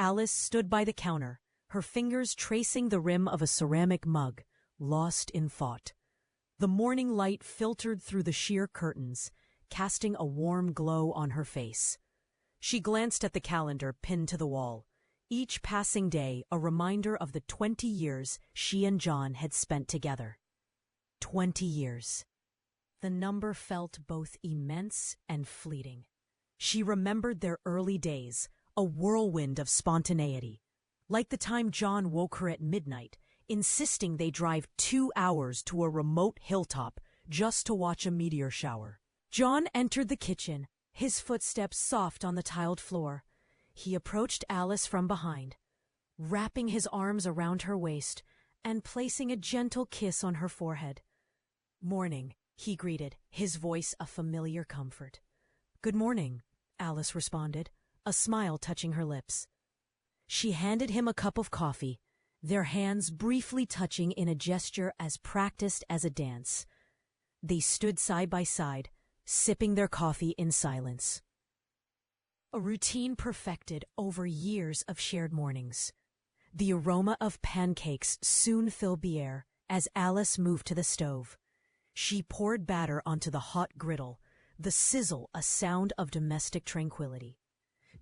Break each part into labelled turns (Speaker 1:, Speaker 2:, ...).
Speaker 1: Alice stood by the counter, her fingers tracing the rim of a ceramic mug, lost in thought. The morning light filtered through the sheer curtains, casting a warm glow on her face. She glanced at the calendar pinned to the wall, each passing day a reminder of the 20 years she and John had spent together. 20 years. The number felt both immense and fleeting. She remembered their early days, a whirlwind of spontaneity. Like the time John woke her at midnight, insisting they drive 2 hours to a remote hilltop just to watch a meteor shower. John entered the kitchen, his footsteps soft on the tiled floor. He approached Alice from behind, wrapping his arms around her waist and placing a gentle kiss on her forehead. "Morning," he greeted, his voice a familiar comfort. "Good morning," Alice responded, a smile touching her lips. She handed him a cup of coffee, their hands briefly touching in a gesture as practiced as a dance. They stood side by side, sipping their coffee in silence. A routine perfected over years of shared mornings. The aroma of pancakes soon filled the air as Alice moved to the stove. She poured batter onto the hot griddle, the sizzle a sound of domestic tranquility.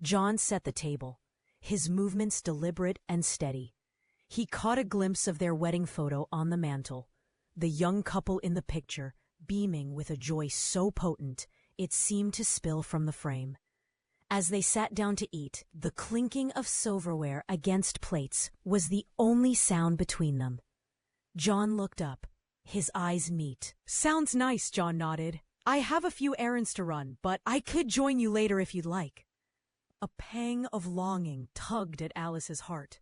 Speaker 1: John set the table, his movements deliberate and steady. He caught a glimpse of their wedding photo on the mantel, the young couple in the picture, beaming with a joy so potent it seemed to spill from the frame. As they sat down to eat, the clinking of silverware against plates was the only sound between them. John looked up, his eyes meet. "Sounds nice," John nodded. "I have a few errands to run, but I could join you later if you'd like." A pang of longing tugged at Alice's heart.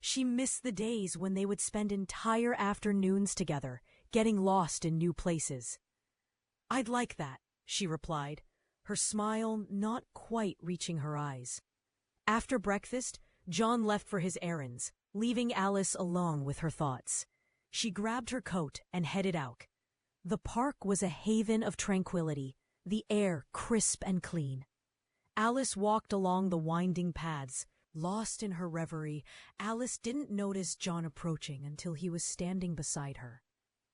Speaker 1: She missed the days when they would spend entire afternoons together, getting lost in new places. "I'd like that," she replied, her smile not quite reaching her eyes. After breakfast, John left for his errands, leaving Alice alone with her thoughts. She grabbed her coat and headed out. The park was a haven of tranquility, the air crisp and clean. Alice walked along the winding paths. Lost in her reverie, Alice didn't notice John approaching until he was standing beside her.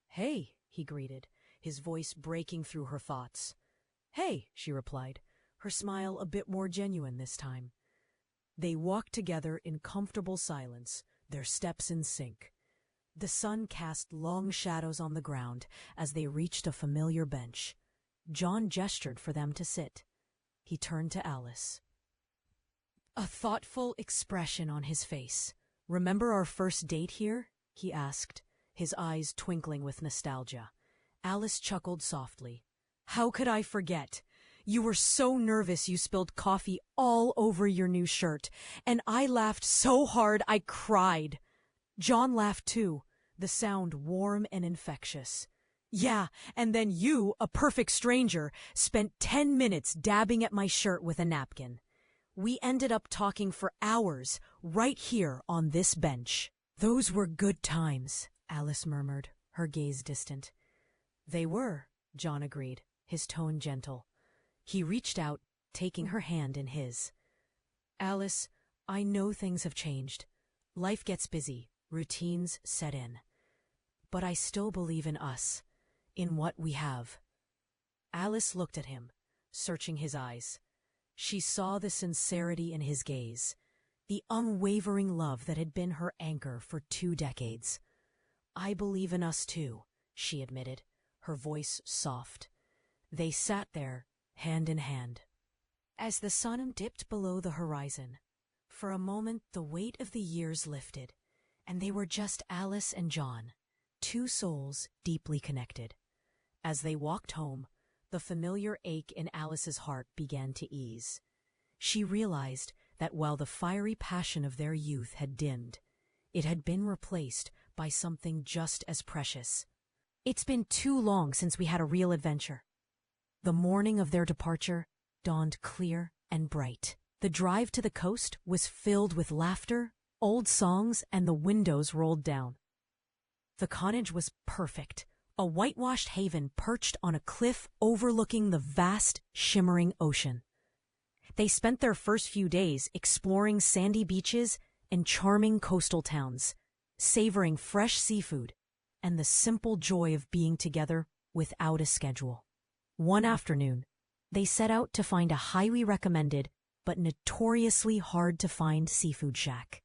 Speaker 1: "Hey," he greeted, his voice breaking through her thoughts. "Hey," she replied, her smile a bit more genuine this time. They walked together in comfortable silence, their steps in sync. The sun cast long shadows on the ground as they reached a familiar bench. John gestured for them to sit. He turned to Alice. A thoughtful expression on his face. "Remember our first date here?" he asked, his eyes twinkling with nostalgia. Alice chuckled softly. "How could I forget? You were so nervous you spilled coffee all over your new shirt, and I laughed so hard I cried." John laughed too, the sound warm and infectious. "Yeah, and then you, a perfect stranger, spent 10 minutes dabbing at my shirt with a napkin. We ended up talking for hours, right here on this bench." "Those were good times," Alice murmured, her gaze distant. "They were," John agreed, his tone gentle. He reached out, taking her hand in his. "Alice, I know things have changed. Life gets busy, routines set in. But I still believe in us, in what we have." Alice looked at him, searching his eyes. She saw the sincerity in his gaze, the unwavering love that had been her anchor for 2 decades. "I believe in us too," she admitted, her voice soft. They sat there, hand in hand. As the sun dipped below the horizon, for a moment the weight of the years lifted, and they were just Alice and John, 2 souls deeply connected. As they walked home, the familiar ache in Alice's heart began to ease. She realized that while the fiery passion of their youth had dimmed, it had been replaced by something just as precious. "It's been too long since we had a real adventure." The morning of their departure dawned clear and bright. The drive to the coast was filled with laughter, old songs, and the windows rolled down. The cottage was perfect, a whitewashed haven perched on a cliff overlooking the vast, shimmering ocean. They spent their first few days exploring sandy beaches and charming coastal towns, savoring fresh seafood and the simple joy of being together without a schedule. One afternoon, they set out to find a highly recommended but notoriously hard-to-find seafood shack.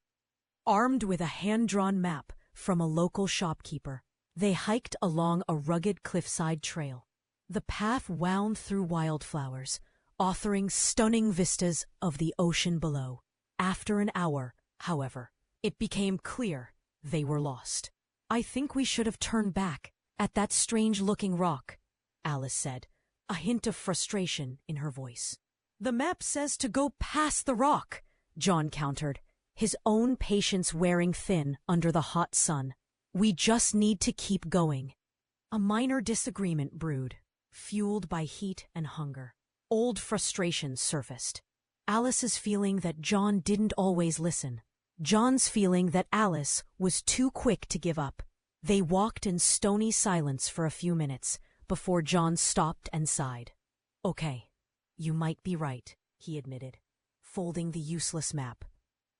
Speaker 1: Armed with a hand-drawn map from a local shopkeeper, they hiked along a rugged cliffside trail. The path wound through wildflowers, offering stunning vistas of the ocean below. After an hour, however, it became clear they were lost. "I think we should have turned back at that strange-looking rock," Alice said, a hint of frustration in her voice. "The map says to go past the rock," John countered, his own patience wearing thin under the hot sun. "We just need to keep going." A minor disagreement brewed, fueled by heat and hunger. Old frustrations surfaced. Alice's feeling that John didn't always listen. John's feeling that Alice was too quick to give up. They walked in stony silence for a few minutes before John stopped and sighed. "Okay, you might be right," he admitted, folding the useless map.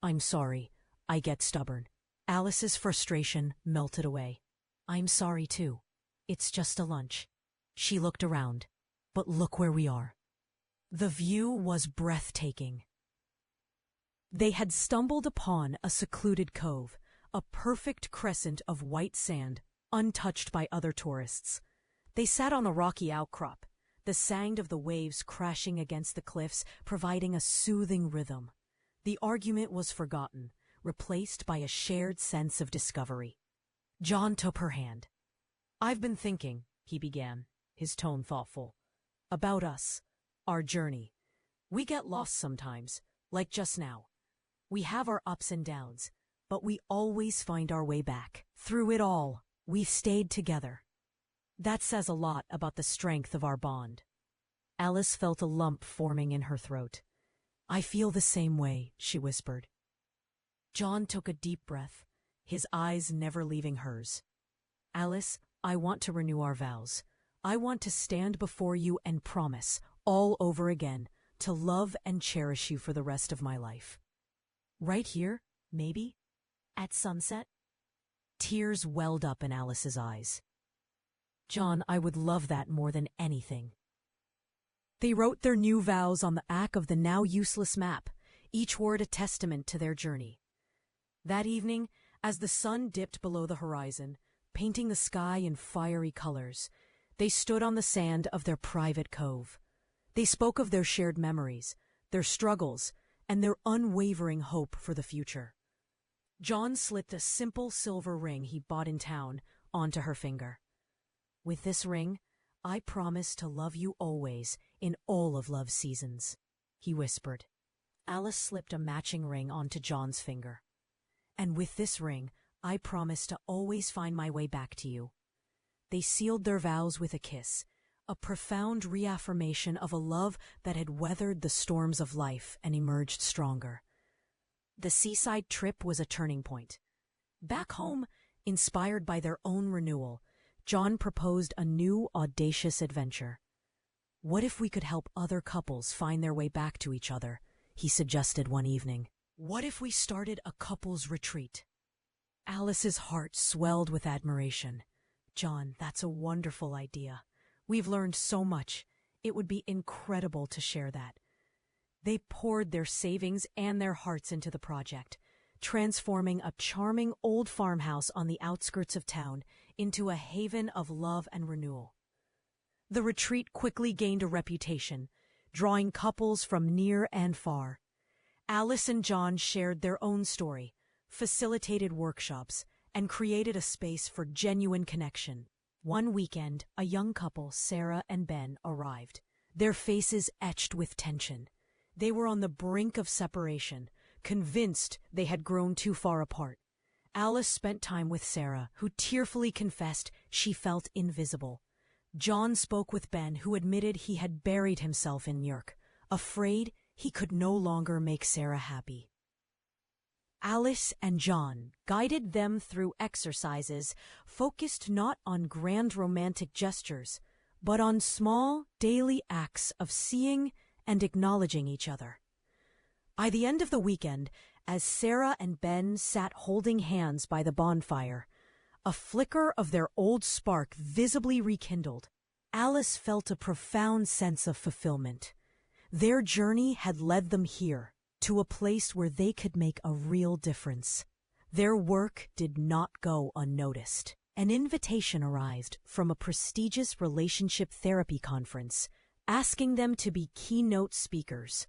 Speaker 1: "I'm sorry, I get stubborn." Alice's frustration melted away. "I'm sorry too. It's just a lunch." She looked around. "But look where we are." The view was breathtaking. They had stumbled upon a secluded cove, a perfect crescent of white sand, untouched by other tourists. They sat on a rocky outcrop, the sound of the waves crashing against the cliffs providing a soothing rhythm. The argument was forgotten, replaced by a shared sense of discovery. John took her hand. "I've been thinking," he began, his tone thoughtful, "about us, our journey. We get lost sometimes, like just now. We have our ups and downs, but we always find our way back. Through it all, we've stayed together. That says a lot about the strength of our bond." Alice felt a lump forming in her throat. "I feel the same way," she whispered. John took a deep breath, his eyes never leaving hers. "Alice, I want to renew our vows. I want to stand before you and promise, all over again, to love and cherish you for the rest of my life. Right here, maybe? At sunset?" Tears welled up in Alice's eyes. "John, I would love that more than anything." They wrote their new vows on the back of the now useless map, each word a testament to their journey. That evening, as the sun dipped below the horizon, painting the sky in fiery colors, they stood on the sand of their private cove. They spoke of their shared memories, their struggles, and their unwavering hope for the future. John slipped a simple silver ring he bought in town onto her finger. "With this ring, I promise to love you always in all of love's seasons," he whispered. Alice slipped a matching ring onto John's finger. "And with this ring, I promise to always find my way back to you." They sealed their vows with a kiss, a profound reaffirmation of a love that had weathered the storms of life and emerged stronger. The seaside trip was a turning point. Back home, inspired by their own renewal, John proposed a new, audacious adventure. "What if we could help other couples find their way back to each other?" he suggested one evening. "What if we started a couples retreat?" Alice's heart swelled with admiration. "John, that's a wonderful idea. We've learned so much. It would be incredible to share that." They poured their savings and their hearts into the project, transforming a charming old farmhouse on the outskirts of town into a haven of love and renewal. The retreat quickly gained a reputation, drawing couples from near and far. Alice and John shared their own story, facilitated workshops, and created a space for genuine connection. One weekend, a young couple, Sarah and Ben, arrived, their faces etched with tension. They were on the brink of separation, convinced they had grown too far apart. Alice spent time with Sarah, who tearfully confessed she felt invisible. John spoke with Ben, who admitted he had buried himself in York, afraid he could no longer make Sarah happy. Alice and John guided them through exercises focused not on grand romantic gestures, but on small, daily acts of seeing and acknowledging each other. By the end of the weekend, as Sarah and Ben sat holding hands by the bonfire, a flicker of their old spark visibly rekindled, Alice felt a profound sense of fulfillment. Their journey had led them here, to a place where they could make a real difference. Their work did not go unnoticed. An invitation arrived from a prestigious relationship therapy conference, asking them to be keynote speakers.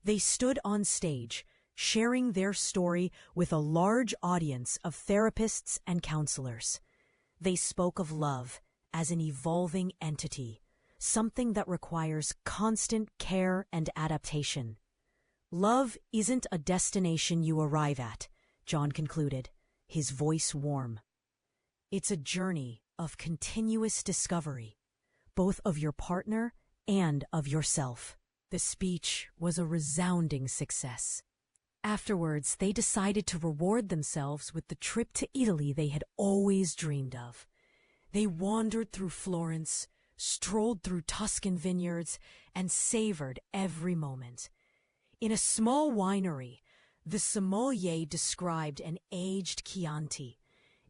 Speaker 1: They stood on stage, sharing their story with a large audience of therapists and counselors. They spoke of love as an evolving entity, something that requires constant care and adaptation. Love isn't a destination you arrive at, John concluded, his voice warm. It's a journey of continuous discovery, both of your partner and of yourself. The speech was a resounding success. Afterwards, they decided to reward themselves with the trip to Italy they had always dreamed of. They wandered through Florence, strolled through Tuscan vineyards, and savored every moment. In a small winery, the sommelier described an aged Chianti,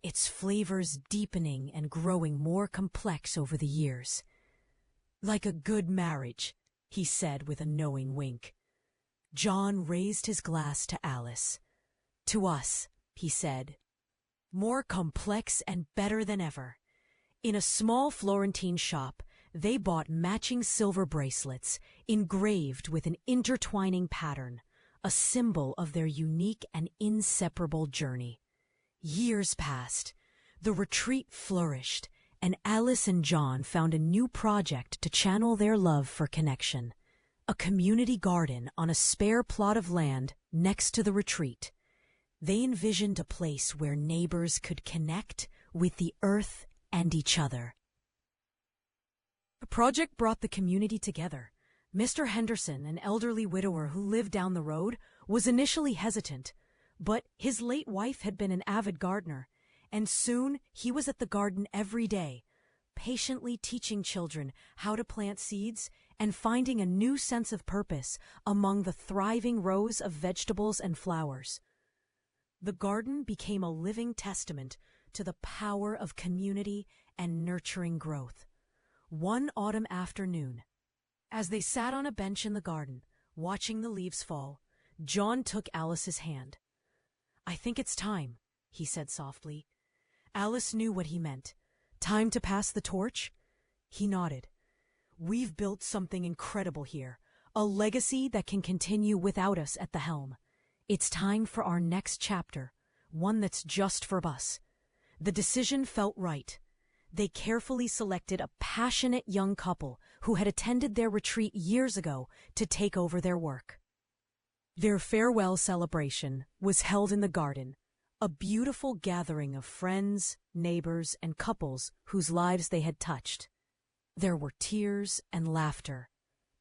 Speaker 1: its flavors deepening and growing more complex over the years. "Like a good marriage," he said with a knowing wink. John raised his glass to Alice. "To us," he said, "more complex and better than ever." In a small Florentine shop, they bought matching silver bracelets, engraved with an intertwining pattern, a symbol of their unique and inseparable journey. Years passed. The retreat flourished, and Alice and John found a new project to channel their love for connection. A community garden on a spare plot of land next to the retreat. They envisioned a place where neighbors could connect with the earth and each other. The project brought the community together. Mr. Henderson, an elderly widower who lived down the road, was initially hesitant, but his late wife had been an avid gardener, and soon he was at the garden every day, patiently teaching children how to plant seeds and finding a new sense of purpose among the thriving rows of vegetables and flowers. The garden became a living testament to the power of community and nurturing growth. One autumn afternoon, as they sat on a bench in the garden, watching the leaves fall, John took Alice's hand. "I think it's time," he said softly. Alice knew what he meant. "Time to pass the torch?" He nodded. "We've built something incredible here, a legacy that can continue without us at the helm. It's time for our next chapter, one that's just for us." The decision felt right. They carefully selected a passionate young couple who had attended their retreat years ago to take over their work. Their farewell celebration was held in the garden, a beautiful gathering of friends, neighbors, and couples whose lives they had touched. There were tears and laughter,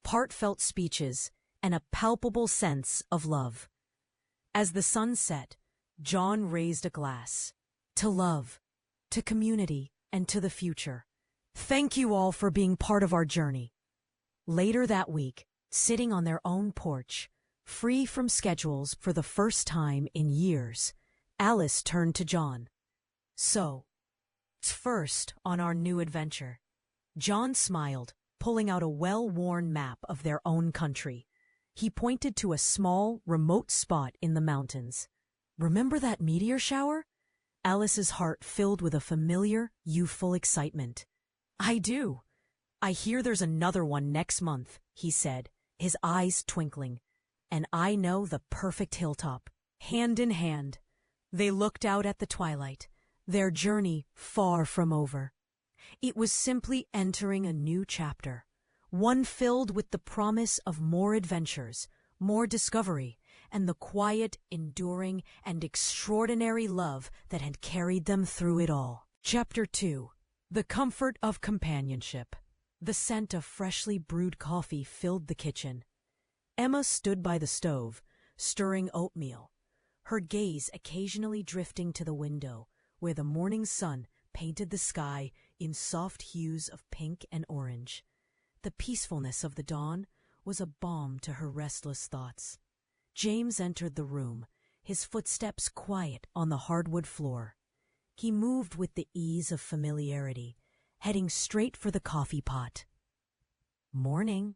Speaker 1: heartfelt speeches, and a palpable sense of love. As the sun set, John raised a glass. "To love, to community, and to the future. Thank you all for being part of our journey." Later that week, sitting on their own porch, free from schedules for the first time in years, Alice turned to John. "So, first on our new adventure." John smiled, pulling out a well-worn map of their own country. He pointed to a small, remote spot in the mountains. "Remember that meteor shower?" Alice's heart filled with a familiar, youthful excitement. "I do. I hear there's another one next month," he said, his eyes twinkling. "And I know the perfect hilltop." Hand in hand, they looked out at the twilight, their journey far from over. It was simply entering a new chapter, one filled with the promise of more adventures, more discovery, and the quiet, enduring, and extraordinary love that had carried them through it all. Chapter 2. The Comfort of Companionship. The scent of freshly brewed coffee filled the kitchen. Emma stood by the stove, stirring oatmeal, her gaze occasionally drifting to the window, where the morning sun painted the sky in soft hues of pink and orange. The peacefulness of the dawn was a balm to her restless thoughts. James entered the room, his footsteps quiet on the hardwood floor. He moved with the ease of familiarity, heading straight for the coffee pot. "Morning,"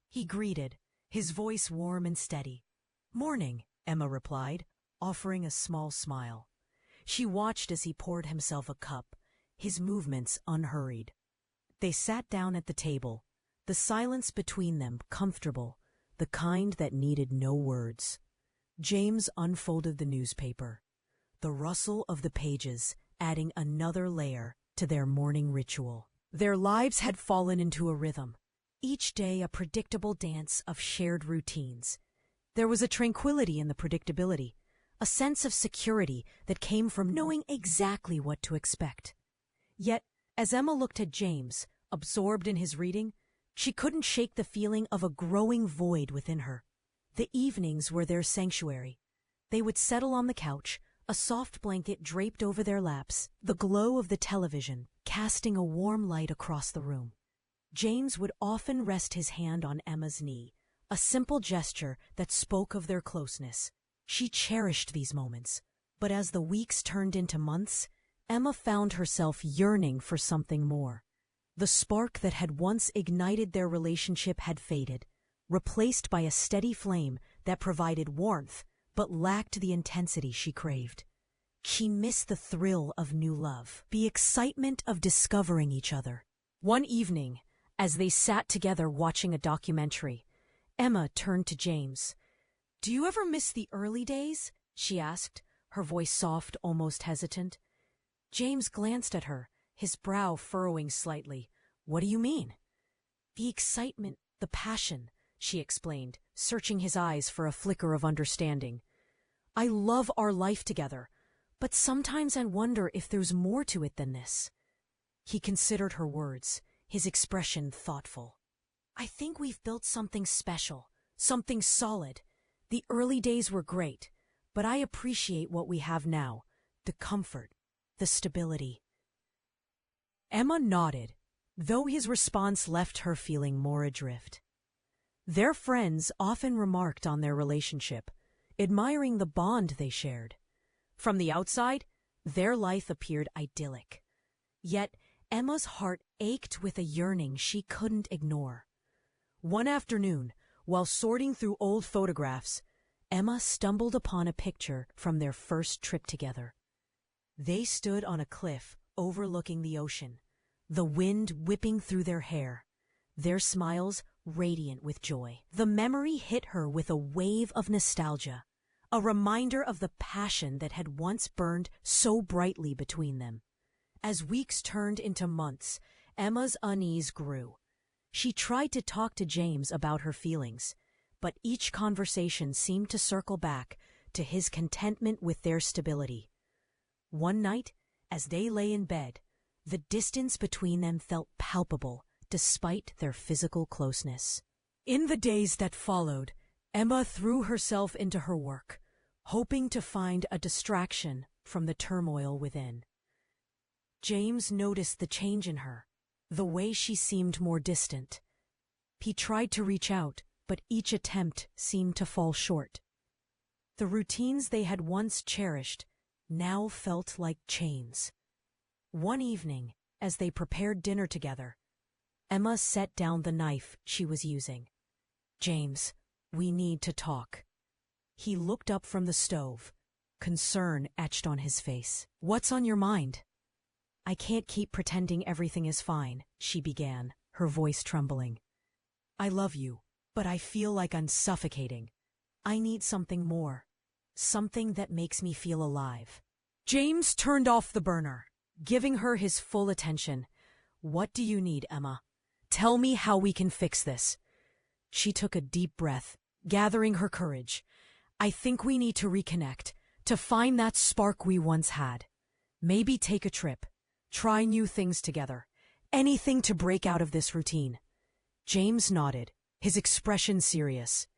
Speaker 1: he greeted, his voice warm and steady. "Morning," Emma replied, offering a small smile. She watched as he poured himself a cup, his movements unhurried. They sat down at the table, the silence between them comfortable, the kind that needed no words. James unfolded the newspaper, the rustle of the pages adding another layer to their morning ritual. Their lives had fallen into a rhythm, each day a predictable dance of shared routines. There was a tranquility in the predictability, a sense of security that came from knowing exactly what to expect. Yet, as Emma looked at James, absorbed in his reading, she couldn't shake the feeling of a growing void within her. The evenings were their sanctuary. They would settle on the couch, a soft blanket draped over their laps, the glow of the television casting a warm light across the room. James would often rest his hand on Emma's knee, a simple gesture that spoke of their closeness. She cherished these moments, but as the weeks turned into months, Emma found herself yearning for something more. The spark that had once ignited their relationship had faded, replaced by a steady flame that provided warmth but lacked the intensity she craved. She missed the thrill of new love, the excitement of discovering each other. One evening, as they sat together watching a documentary, Emma turned to James. "Do you ever miss the early days?" she asked, her voice soft, almost hesitant. James glanced at her, his brow furrowing slightly. "What do you mean?" "The excitement, the passion," she explained, searching his eyes for a flicker of understanding. "I love our life together, but sometimes I wonder if there's more to it than this." He considered her words, his expression thoughtful. "I think we've built something special, something solid. The early days were great, but I appreciate what we have now, the comfort, the stability." Emma nodded, though his response left her feeling more adrift. Their friends often remarked on their relationship, admiring the bond they shared. From the outside, their life appeared idyllic. Yet Emma's heart ached with a yearning she couldn't ignore. One afternoon, while sorting through old photographs, Emma stumbled upon a picture from their first trip together. They stood on a cliff overlooking the ocean, the wind whipping through their hair, their smiles radiant with joy. The memory hit her with a wave of nostalgia, a reminder of the passion that had once burned so brightly between them. As weeks turned into months, Emma's unease grew. She tried to talk to James about her feelings, but each conversation seemed to circle back to his contentment with their stability. One night, as they lay in bed, the distance between them felt palpable despite their physical closeness. In the days that followed, Emma threw herself into her work, hoping to find a distraction from the turmoil within. James noticed the change in her, the way she seemed more distant. He tried to reach out, but each attempt seemed to fall short. The routines they had once cherished now felt like chains. One evening, as they prepared dinner together, Emma set down the knife she was using. "James, we need to talk." He looked up from the stove, concern etched on his face. "What's on your mind?" "I can't keep pretending everything is fine," she began, her voice trembling. "I love you, but I feel like I'm suffocating. I need something more, something that makes me feel alive." James turned off the burner, giving her his full attention. "What do you need, Emma? Tell me how we can fix this." She took a deep breath, gathering her courage. "I think we need to reconnect, to find that spark we once had. Maybe take a trip, try new things together, anything to break out of this routine." James nodded, his expression serious.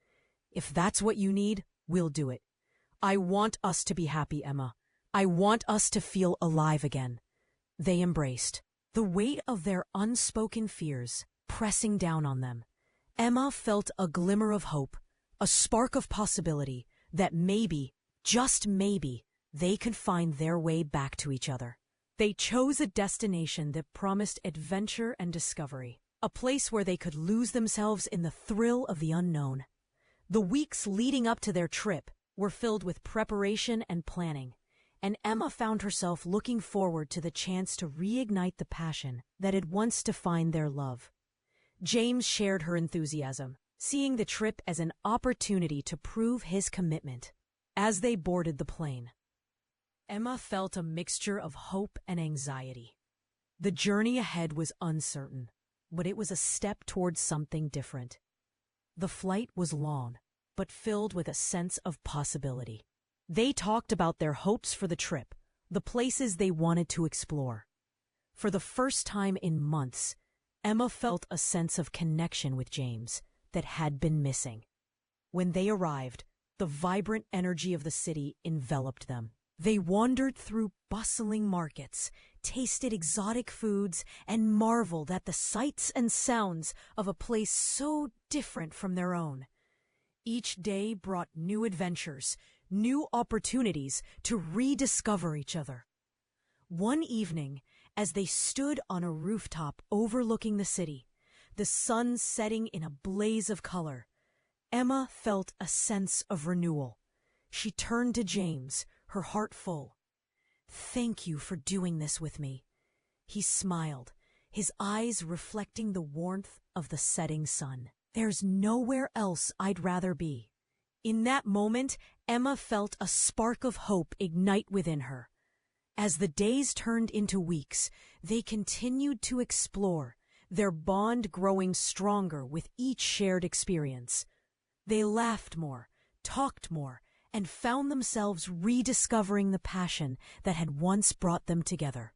Speaker 1: "If that's what you need, we'll do it. I want us to be happy, Emma. I want us to feel alive again." They embraced, the weight of their unspoken fears pressing down on them. Emma felt a glimmer of hope, a spark of possibility that maybe, just maybe, they could find their way back to each other. They chose a destination that promised adventure and discovery, a place where they could lose themselves in the thrill of the unknown. The weeks leading up to their trip were filled with preparation and planning, and Emma found herself looking forward to the chance to reignite the passion that had once defined their love. James shared her enthusiasm, seeing the trip as an opportunity to prove his commitment. As they boarded the plane, Emma felt a mixture of hope and anxiety. The journey ahead was uncertain, but it was a step towards something different. The flight was long, but filled with a sense of possibility. They talked about their hopes for the trip, the places they wanted to explore. For the first time in months, Emma felt a sense of connection with James that had been missing. When they arrived, the vibrant energy of the city enveloped them. They wandered through bustling markets, tasted exotic foods, and marveled at the sights and sounds of a place so different from their own. Each day brought new adventures, new opportunities to rediscover each other. One evening, as they stood on a rooftop overlooking the city, the sun setting in a blaze of color, Emma felt a sense of renewal. She turned to James, her heart full. "Thank you for doing this with me." He smiled, his eyes reflecting the warmth of the setting sun. "There's nowhere else I'd rather be." In that moment, Emma felt a spark of hope ignite within her. As the days turned into weeks, they continued to explore, their bond growing stronger with each shared experience. They laughed more, talked more, and found themselves rediscovering the passion that had once brought them together.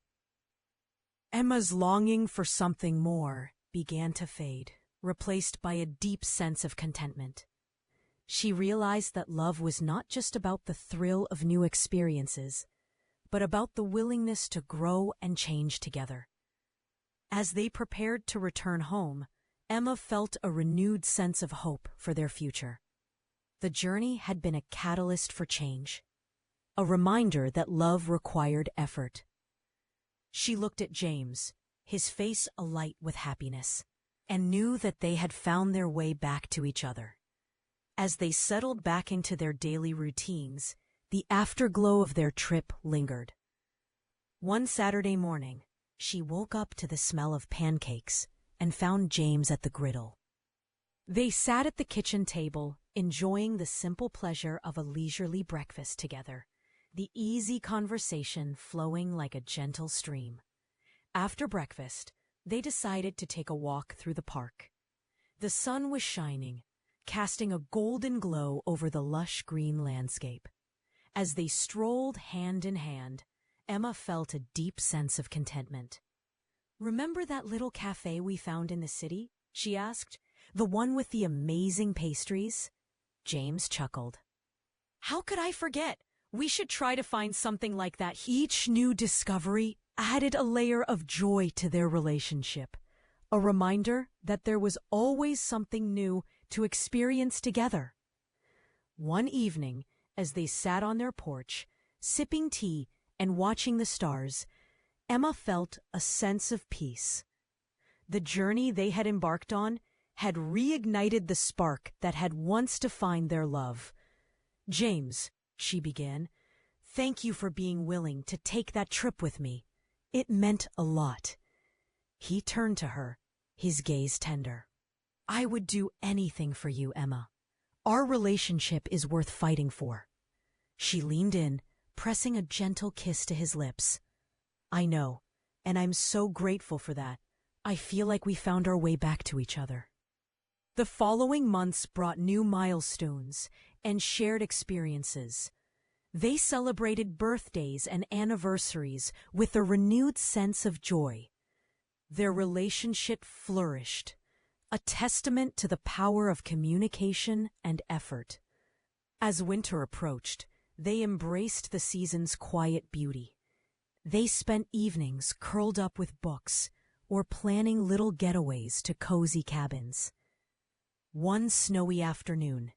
Speaker 1: Emma's longing for something more began to fade, replaced by a deep sense of contentment. She realized that love was not just about the thrill of new experiences, but about the willingness to grow and change together. As they prepared to return home, Emma felt a renewed sense of hope for their future. The journey had been a catalyst for change, a reminder that love required effort. She looked at James, his face alight with happiness, and knew that they had found their way back to each other. As they settled back into their daily routines, the afterglow of their trip lingered. One Saturday morning, she woke up to the smell of pancakes and found James at the griddle. They sat at the kitchen table, enjoying the simple pleasure of a leisurely breakfast together, the easy conversation flowing like a gentle stream. After breakfast, they decided to take a walk through the park. The sun was shining, casting a golden glow over the lush green landscape. As they strolled hand in hand, Emma felt a deep sense of contentment. "Remember that little cafe we found in the city?" she asked. "The one with the amazing pastries?" James chuckled. "How could I forget? We should try to find something like that." Each new discovery added a layer of joy to their relationship, a reminder that there was always something new to experience together. One evening, as they sat on their porch, sipping tea and watching the stars, Emma felt a sense of peace. The journey they had embarked on had reignited the spark that had once defined their love. "James," she began, "thank you for being willing to take that trip with me. It meant a lot." He turned to her, his gaze tender. "I would do anything for you, Emma. Our relationship is worth fighting for." She leaned in, pressing a gentle kiss to his lips. "I know, and I'm so grateful for that. I feel like we found our way back to each other." The following months brought new milestones and shared experiences. They celebrated birthdays and anniversaries with a renewed sense of joy. Their relationship flourished, a testament to the power of communication and effort. As winter approached, they embraced the season's quiet beauty. They spent evenings curled up with books or planning little getaways to cozy cabins. One snowy afternoon,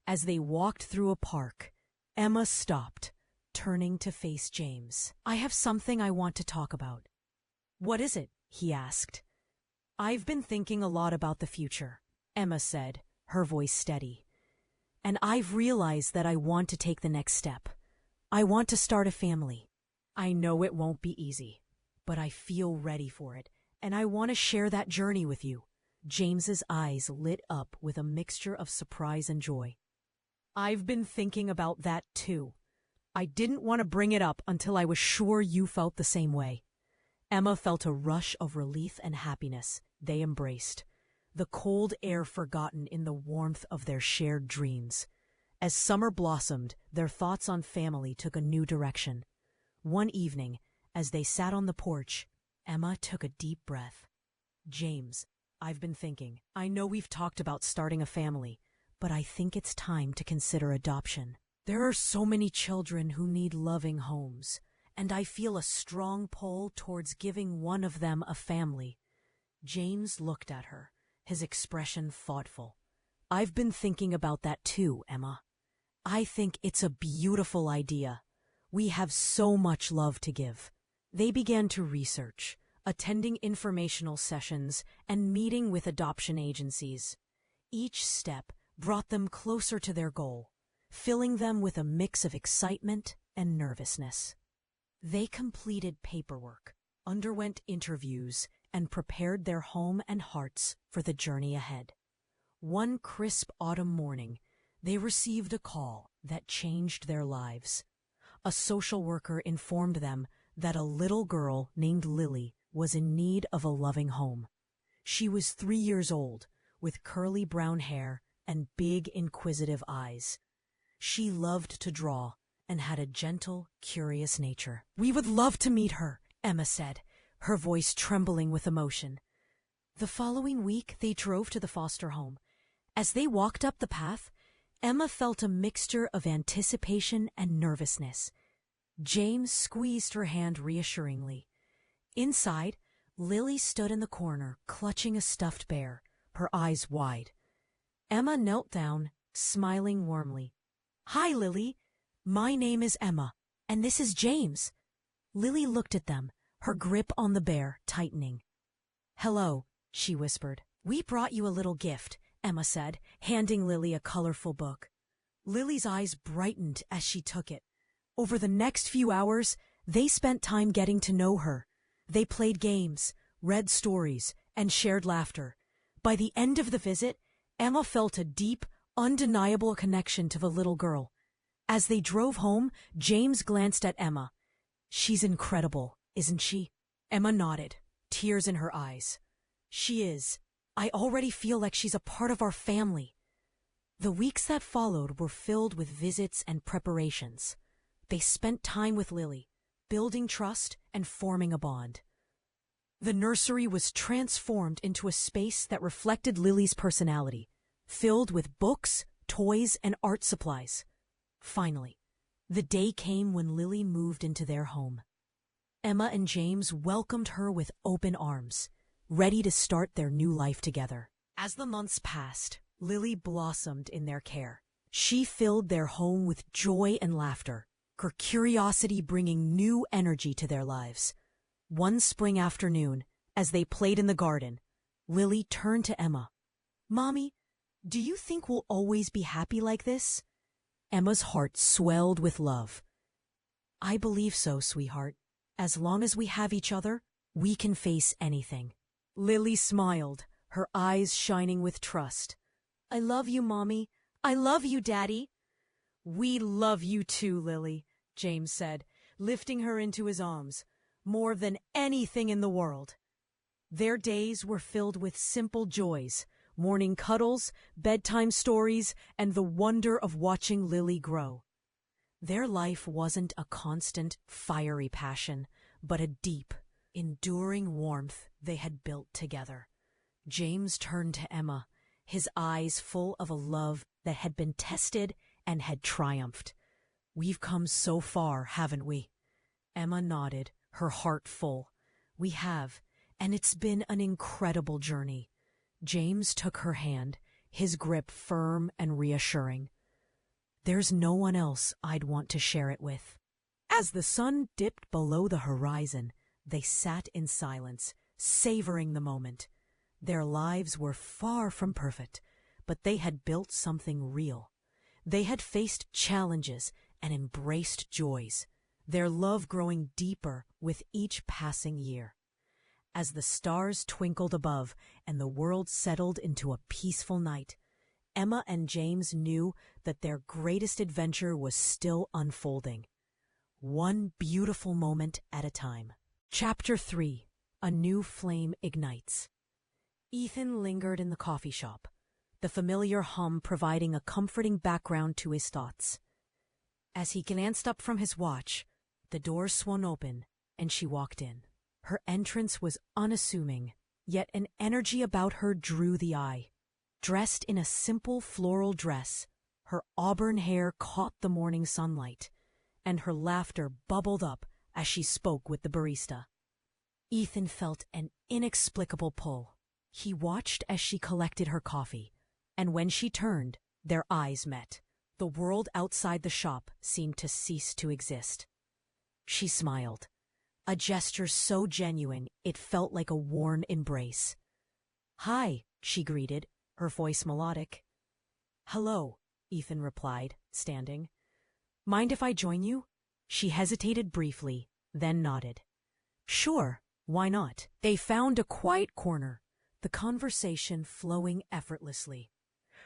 Speaker 1: As they walked through a park, Emma stopped, turning to face James. "I have something I want to talk about." "What is it?" he asked. "I've been thinking a lot about the future," Emma said, her voice steady. "And I've realized that I want to take the next step. I want to start a family. I know it won't be easy, but I feel ready for it, and I want to share that journey with you." James's eyes lit up with a mixture of surprise and joy. "I've been thinking about that too. I didn't want to bring it up until I was sure you felt the same way." Emma felt a rush of relief and happiness. They embraced, the cold air forgotten in the warmth of their shared dreams. As summer blossomed, their thoughts on family took a new direction. One evening, as they sat on the porch, Emma took a deep breath. "James, I've been thinking. I know we've talked about starting a family, but I think it's time to consider adoption. There are so many children who need loving homes, and I feel a strong pull towards giving one of them a family." James looked at her, his expression thoughtful. "I've been thinking about that too, Emma. I think it's a beautiful idea. We have so much love to give." They began to research, attending informational sessions and meeting with adoption agencies. Each step brought them closer to their goal, filling them with a mix of excitement and nervousness. They completed paperwork, underwent interviews, and prepared their home and hearts for the journey ahead. One crisp autumn morning, they received a call that changed their lives. A social worker informed them that a little girl named Lily was in need of a loving home. She was 3 years old, with curly brown hair and big, inquisitive eyes. She loved to draw and had a gentle, curious nature. "We would love to meet her," Emma said, her voice trembling with emotion. The following week, they drove to the foster home. As they walked up the path, Emma felt a mixture of anticipation and nervousness. James squeezed her hand reassuringly. Inside, Lily stood in the corner, clutching a stuffed bear, her eyes wide. Emma knelt down, smiling warmly. "Hi, Lily. My name is Emma, and this is James." Lily looked at them, her grip on the bear tightening. "Hello," she whispered. "We brought you a little gift," Emma said, handing Lily a colorful book. Lily's eyes brightened as she took it. Over the next few hours, they spent time getting to know her. They played games, read stories, and shared laughter. By the end of the visit, Emma felt a deep, undeniable connection to the little girl. As they drove home, James glanced at Emma. "She's incredible, isn't she?" Emma nodded, tears in her eyes. "She is. I already feel like she's a part of our family." The weeks that followed were filled with visits and preparations. They spent time with Lily, building trust and forming a bond. The nursery was transformed into a space that reflected Lily's personality, filled with books, toys, and art supplies. Finally, the day came when Lily moved into their home. Emma and James welcomed her with open arms, ready to start their new life together. As the months passed, Lily blossomed in their care. She filled their home with joy and laughter, her curiosity bringing new energy to their lives. One spring afternoon, as they played in the garden, Lily turned to Emma. "Mommy, do you think we'll always be happy like this?" Emma's heart swelled with love. "I believe so, sweetheart. As long as we have each other, we can face anything." Lily smiled, her eyes shining with trust. "I love you, Mommy. I love you, Daddy." "We love you too, Lily," James said, lifting her into his arms, "more than anything in the world." Their days were filled with simple joys, morning cuddles, bedtime stories, and the wonder of watching Lily grow. Their life wasn't a constant, fiery passion, but a deep, enduring warmth they had built together. James turned to Emma, his eyes full of a love that had been tested and had triumphed. "We've come so far, haven't we?" Emma nodded, her heart full. "We have, and it's been an incredible journey." James took her hand, his grip firm and reassuring. There's no one else I'd want to share it with. As the sun dipped below the horizon, they sat in silence, savoring the moment. Their lives were far from perfect, but they had built something real. They had faced challenges and embraced joys, their love growing deeper with each passing year. As the stars twinkled above and the world settled into a peaceful night, Emma and James knew that their greatest adventure was still unfolding, one beautiful moment at a time. Chapter 3: A New Flame Ignites. Ethan lingered in the coffee shop, the familiar hum providing a comforting background to his thoughts. As he glanced up from his watch, the door swung open and she walked in. Her entrance was unassuming, yet an energy about her drew the eye. Dressed in a simple floral dress, her auburn hair caught the morning sunlight, and her laughter bubbled up as she spoke with the barista. Ethan felt an inexplicable pull. He watched as she collected her coffee, and when she turned, their eyes met. The world outside the shop seemed to cease to exist. She smiled, a gesture so genuine it felt like a warm embrace. "Hi," she greeted, her voice melodic. "Hello," Ethan replied, standing. "Mind if I join you?" She hesitated briefly, then nodded. "Sure, why not?" They found a quiet corner, the conversation flowing effortlessly.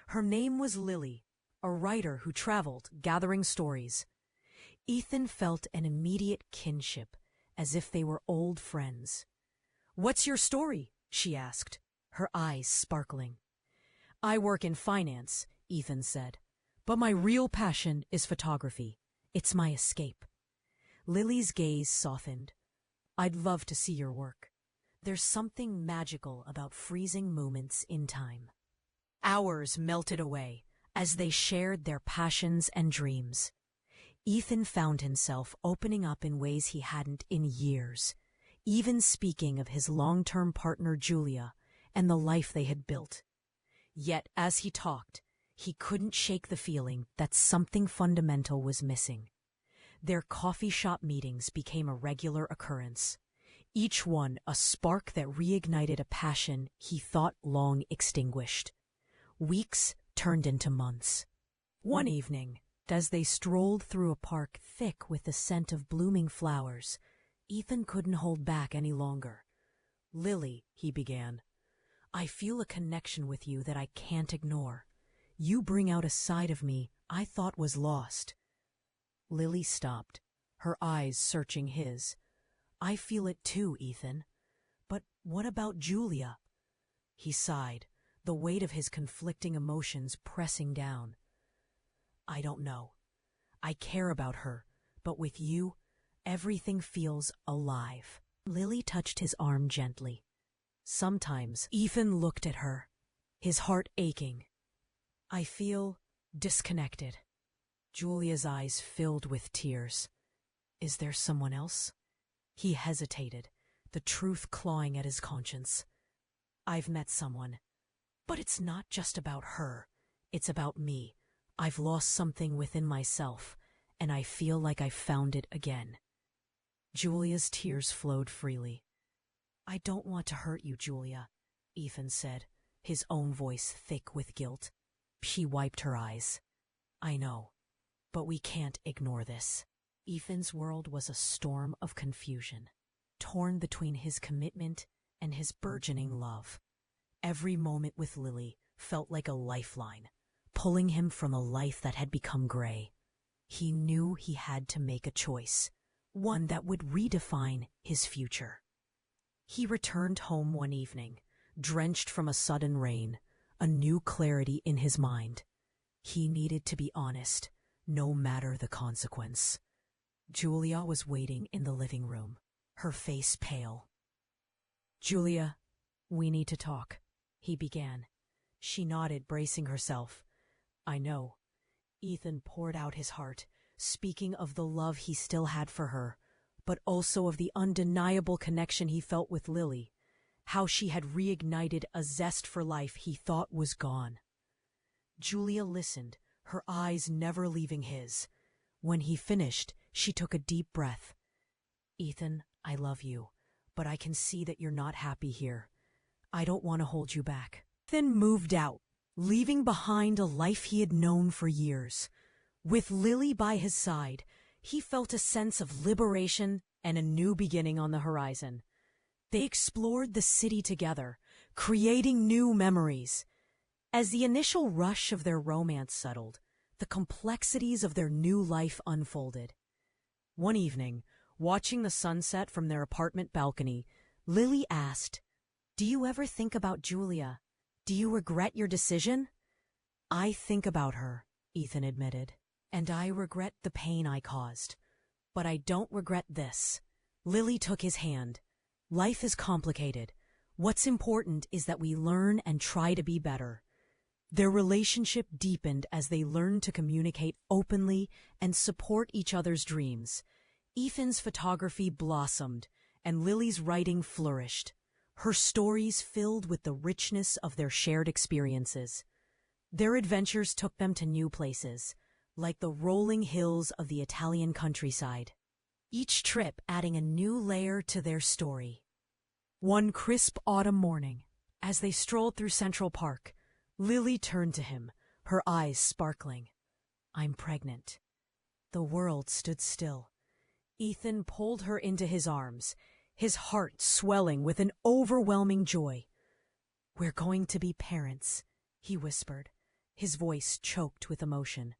Speaker 1: Her name was Lily, a writer who traveled, gathering stories. Ethan felt an immediate kinship, as if they were old friends. "What's your story?" she asked, her eyes sparkling. "I work in finance," Ethan said, "but my real passion is photography. It's my escape." Lily's gaze softened. "I'd love to see your work. There's something magical about freezing moments in time." Hours melted away as they shared their passions and dreams. Ethan found himself opening up in ways he hadn't in years, even speaking of his long-term partner Julia and the life they had built. Yet as he talked, he couldn't shake the feeling that something fundamental was missing. Their coffee shop meetings became a regular occurrence, each one a spark that reignited a passion he thought long extinguished. Weeks turned into months. One evening, as they strolled through a park thick with the scent of blooming flowers, Ethan couldn't hold back any longer. "Lily," he began, "I feel a connection with you that I can't ignore. You bring out a side of me I thought was lost." Lily stopped, her eyes searching his. "I feel it too, Ethan. But what about Julia?" He sighed, the weight of his conflicting emotions pressing down. "I don't know. I care about her, but with you, everything feels alive." Lily touched his arm gently. Sometimes Ethan looked at her, his heart aching. "I feel disconnected." Julia's eyes filled with tears. "Is there someone else?" He hesitated, the truth clawing at his conscience. "I've met someone, but it's not just about her. It's about me. I've lost something within myself, and I feel like I've found it again." Julia's tears flowed freely. "I don't want to hurt you, Julia," Ethan said, his own voice thick with guilt. She wiped her eyes. "I know, but we can't ignore this." Ethan's world was a storm of confusion, torn between his commitment and his burgeoning love. Every moment with Lily felt like a lifeline, pulling him from a life that had become gray. He knew he had to make a choice, one that would redefine his future. He returned home one evening, drenched from a sudden rain, a new clarity in his mind. He needed to be honest, no matter the consequence. Julia was waiting in the living room, her face pale. "Julia, we need to talk," he began. She nodded, bracing herself. "I know." Ethan poured out his heart, speaking of the love he still had for her, but also of the undeniable connection he felt with Lily, how she had reignited a zest for life he thought was gone. Julia listened, her eyes never leaving his. When he finished, she took a deep breath. "Ethan, I love you, but I can see that you're not happy here. I don't want to hold you back." Ethan moved out, leaving behind a life he had known for years. With Lily by his side, he felt a sense of liberation and a new beginning on the horizon. They explored the city together, creating new memories. As the initial rush of their romance settled, the complexities of their new life unfolded. One evening, watching the sunset from their apartment balcony, Lily asked, "Do you ever think about Julia? Do you regret your decision?" "I think about her," Ethan admitted, "and I regret the pain I caused. But I don't regret this." Lily took his hand. "Life is complicated. What's important is that we learn and try to be better." Their relationship deepened as they learned to communicate openly and support each other's dreams. Ethan's photography blossomed, and Lily's writing flourished, her stories filled with the richness of their shared experiences. Their adventures took them to new places, like the rolling hills of the Italian countryside, each trip adding a new layer to their story. One crisp autumn morning, as they strolled through Central Park, Lily turned to him, her eyes sparkling. "I'm pregnant." The world stood still. Ethan pulled her into his arms, his heart swelling with an overwhelming joy. "We're going to be parents," he whispered, his voice choked with emotion.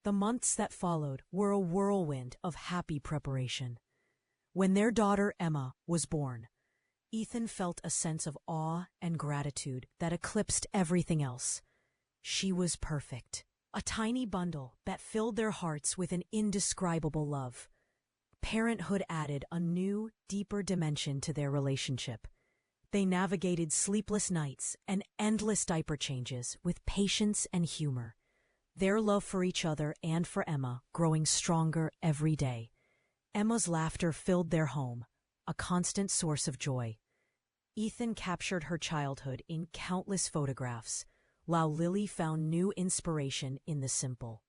Speaker 1: The months that followed were a whirlwind of happy preparation. When their daughter Emma was born, Ethan felt a sense of awe and gratitude that eclipsed everything else. She was perfect, a tiny bundle that filled their hearts with an indescribable love. Parenthood added a new, deeper dimension to their relationship. They navigated sleepless nights and endless diaper changes with patience and humor, their love for each other and for Emma growing stronger every day. Emma's laughter filled their home, a constant source of joy. Ethan captured her childhood in countless photographs, while Lily found new inspiration in the simple,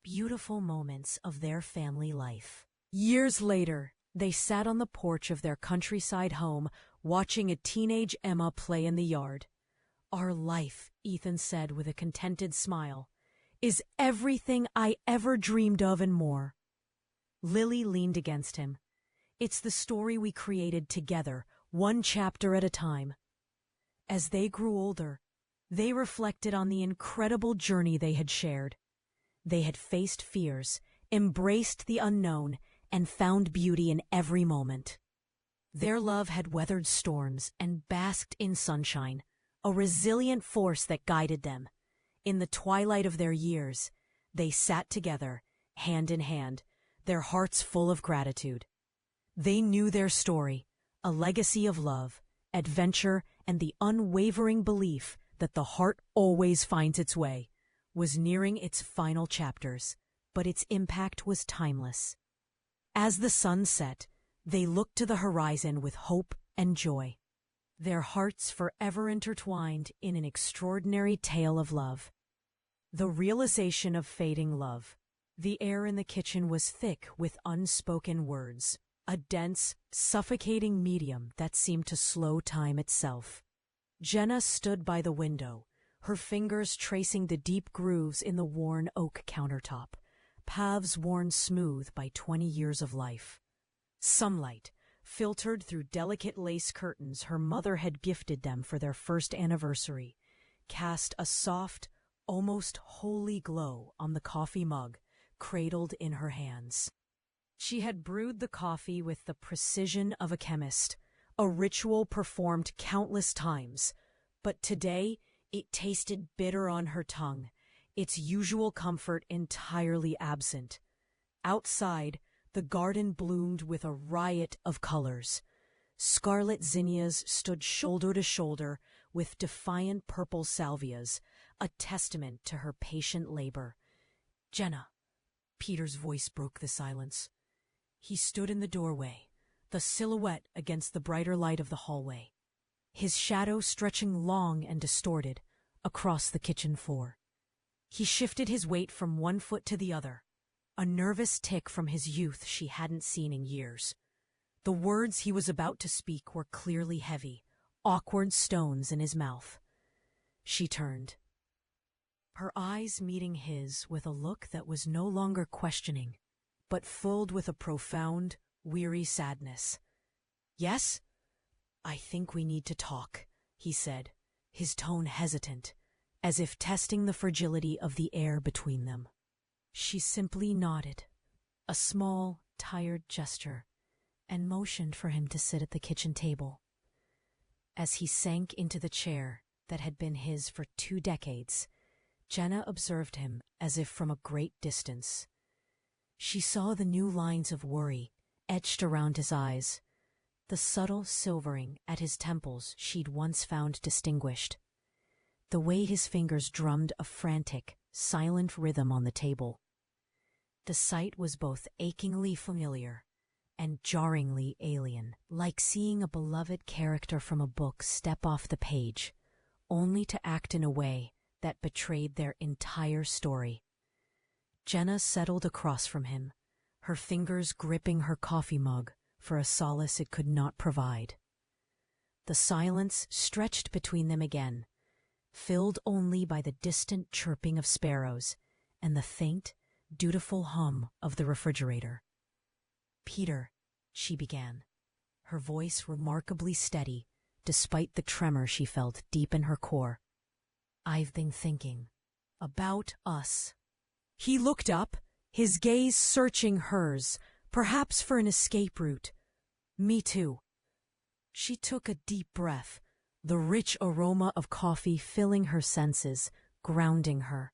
Speaker 1: beautiful moments of their family life. Years later, they sat on the porch of their countryside home, watching a teenage Emma play in the yard. "Our life," Ethan said with a contented smile, "is everything I ever dreamed of and more." Lily leaned against him. "It's the story we created together, one chapter at a time." As they grew older, they reflected on the incredible journey they had shared. They had faced fears, embraced the unknown, and found beauty in every moment. Their love had weathered storms and basked in sunshine, a resilient force that guided them. In the twilight of their years, they sat together, hand in hand, their hearts full of gratitude. They knew their story, a legacy of love, adventure, and the unwavering belief that the heart always finds its way, was nearing its final chapters, but its impact was timeless. As the sun set, they looked to the horizon with hope and joy, their hearts forever intertwined in an extraordinary tale of love. The realization of fading love. The air in the kitchen was thick with unspoken words, a dense, suffocating medium that seemed to slow time itself. Jenna stood by the window, her fingers tracing the deep grooves in the worn oak countertop, paths worn smooth by 20 years of life. Sunlight, filtered through delicate lace curtains her mother had gifted them for their first anniversary, cast a soft, almost holy glow on the coffee mug, cradled in her hands. She had brewed the coffee with the precision of a chemist, a ritual performed countless times, but today it tasted bitter on her tongue, its usual comfort entirely absent. Outside, the garden bloomed with a riot of colors. Scarlet zinnias stood shoulder to shoulder with defiant purple salvias, a testament to her patient labor. "Jenna," Peter's voice broke the silence. He stood in the doorway, the silhouette against the brighter light of the hallway, his shadow stretching long and distorted across the kitchen floor. He shifted his weight from one foot to the other, a nervous tic from his youth she hadn't seen in years. The words he was about to speak were clearly heavy, awkward stones in his mouth. She turned, her eyes meeting his with a look that was no longer questioning, but filled with a profound, weary sadness. "Yes? I think we need to talk," he said, his tone hesitant, as if testing the fragility of the air between them. She simply nodded, a small, tired gesture, and motioned for him to sit at the kitchen table. As he sank into the chair that had been his for 2 decades, Jenna observed him as if from a great distance. She saw the new lines of worry etched around his eyes, the subtle silvering at his temples she'd once found distinguished, the way his fingers drummed a frantic, silent rhythm on the table. The sight was both achingly familiar and jarringly alien, like seeing a beloved character from a book step off the page, only to act in a way that betrayed their entire story. Jenna settled across from him, her fingers gripping her coffee mug for a solace it could not provide. The silence stretched between them again, filled only by the distant chirping of sparrows and the faint, dutiful hum of the refrigerator. "Peter," she began, her voice remarkably steady despite the tremor she felt deep in her core. "I've been thinking about us." He looked up, his gaze searching hers, perhaps for an escape route. "Me too." She took a deep breath, the rich aroma of coffee filling her senses, grounding her.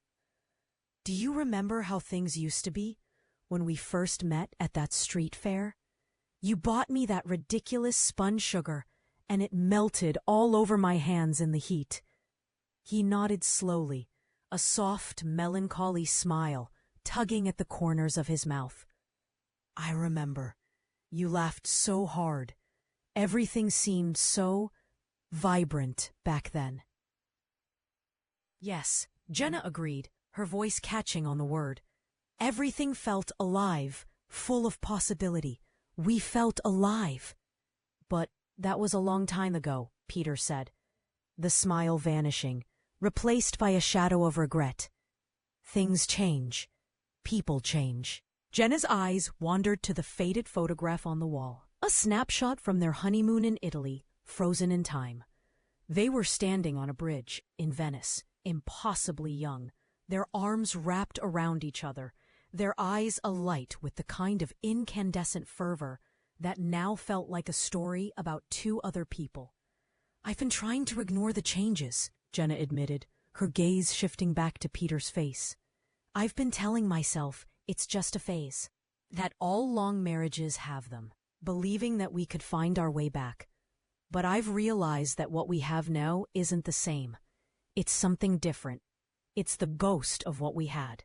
Speaker 1: "Do you remember how things used to be when we first met at that street fair? You bought me that ridiculous spun sugar, and it melted all over my hands in the heat." He nodded slowly, a soft, melancholy smile tugging at the corners of his mouth. "I remember. You laughed so hard. Everything seemed so vibrant back then." "Yes," Jenna agreed, her voice catching on the word. "Everything felt alive, full of possibility. We felt alive." "But that was a long time ago," Peter said, the smile vanishing, replaced by a shadow of regret. "Things change. People change." Jenna's eyes wandered to the faded photograph on the wall, a snapshot from their honeymoon in Italy, frozen in time. They were standing on a bridge in Venice, impossibly young, their arms wrapped around each other, their eyes alight with the kind of incandescent fervor that now felt like a story about 2 other people. "I've been trying to ignore the changes," Jenna admitted, her gaze shifting back to Peter's face. "I've been telling myself it's just a phase, that all long marriages have them, believing that we could find our way back. But I've realized that what we have now isn't the same. It's something different. It's the ghost of what we had."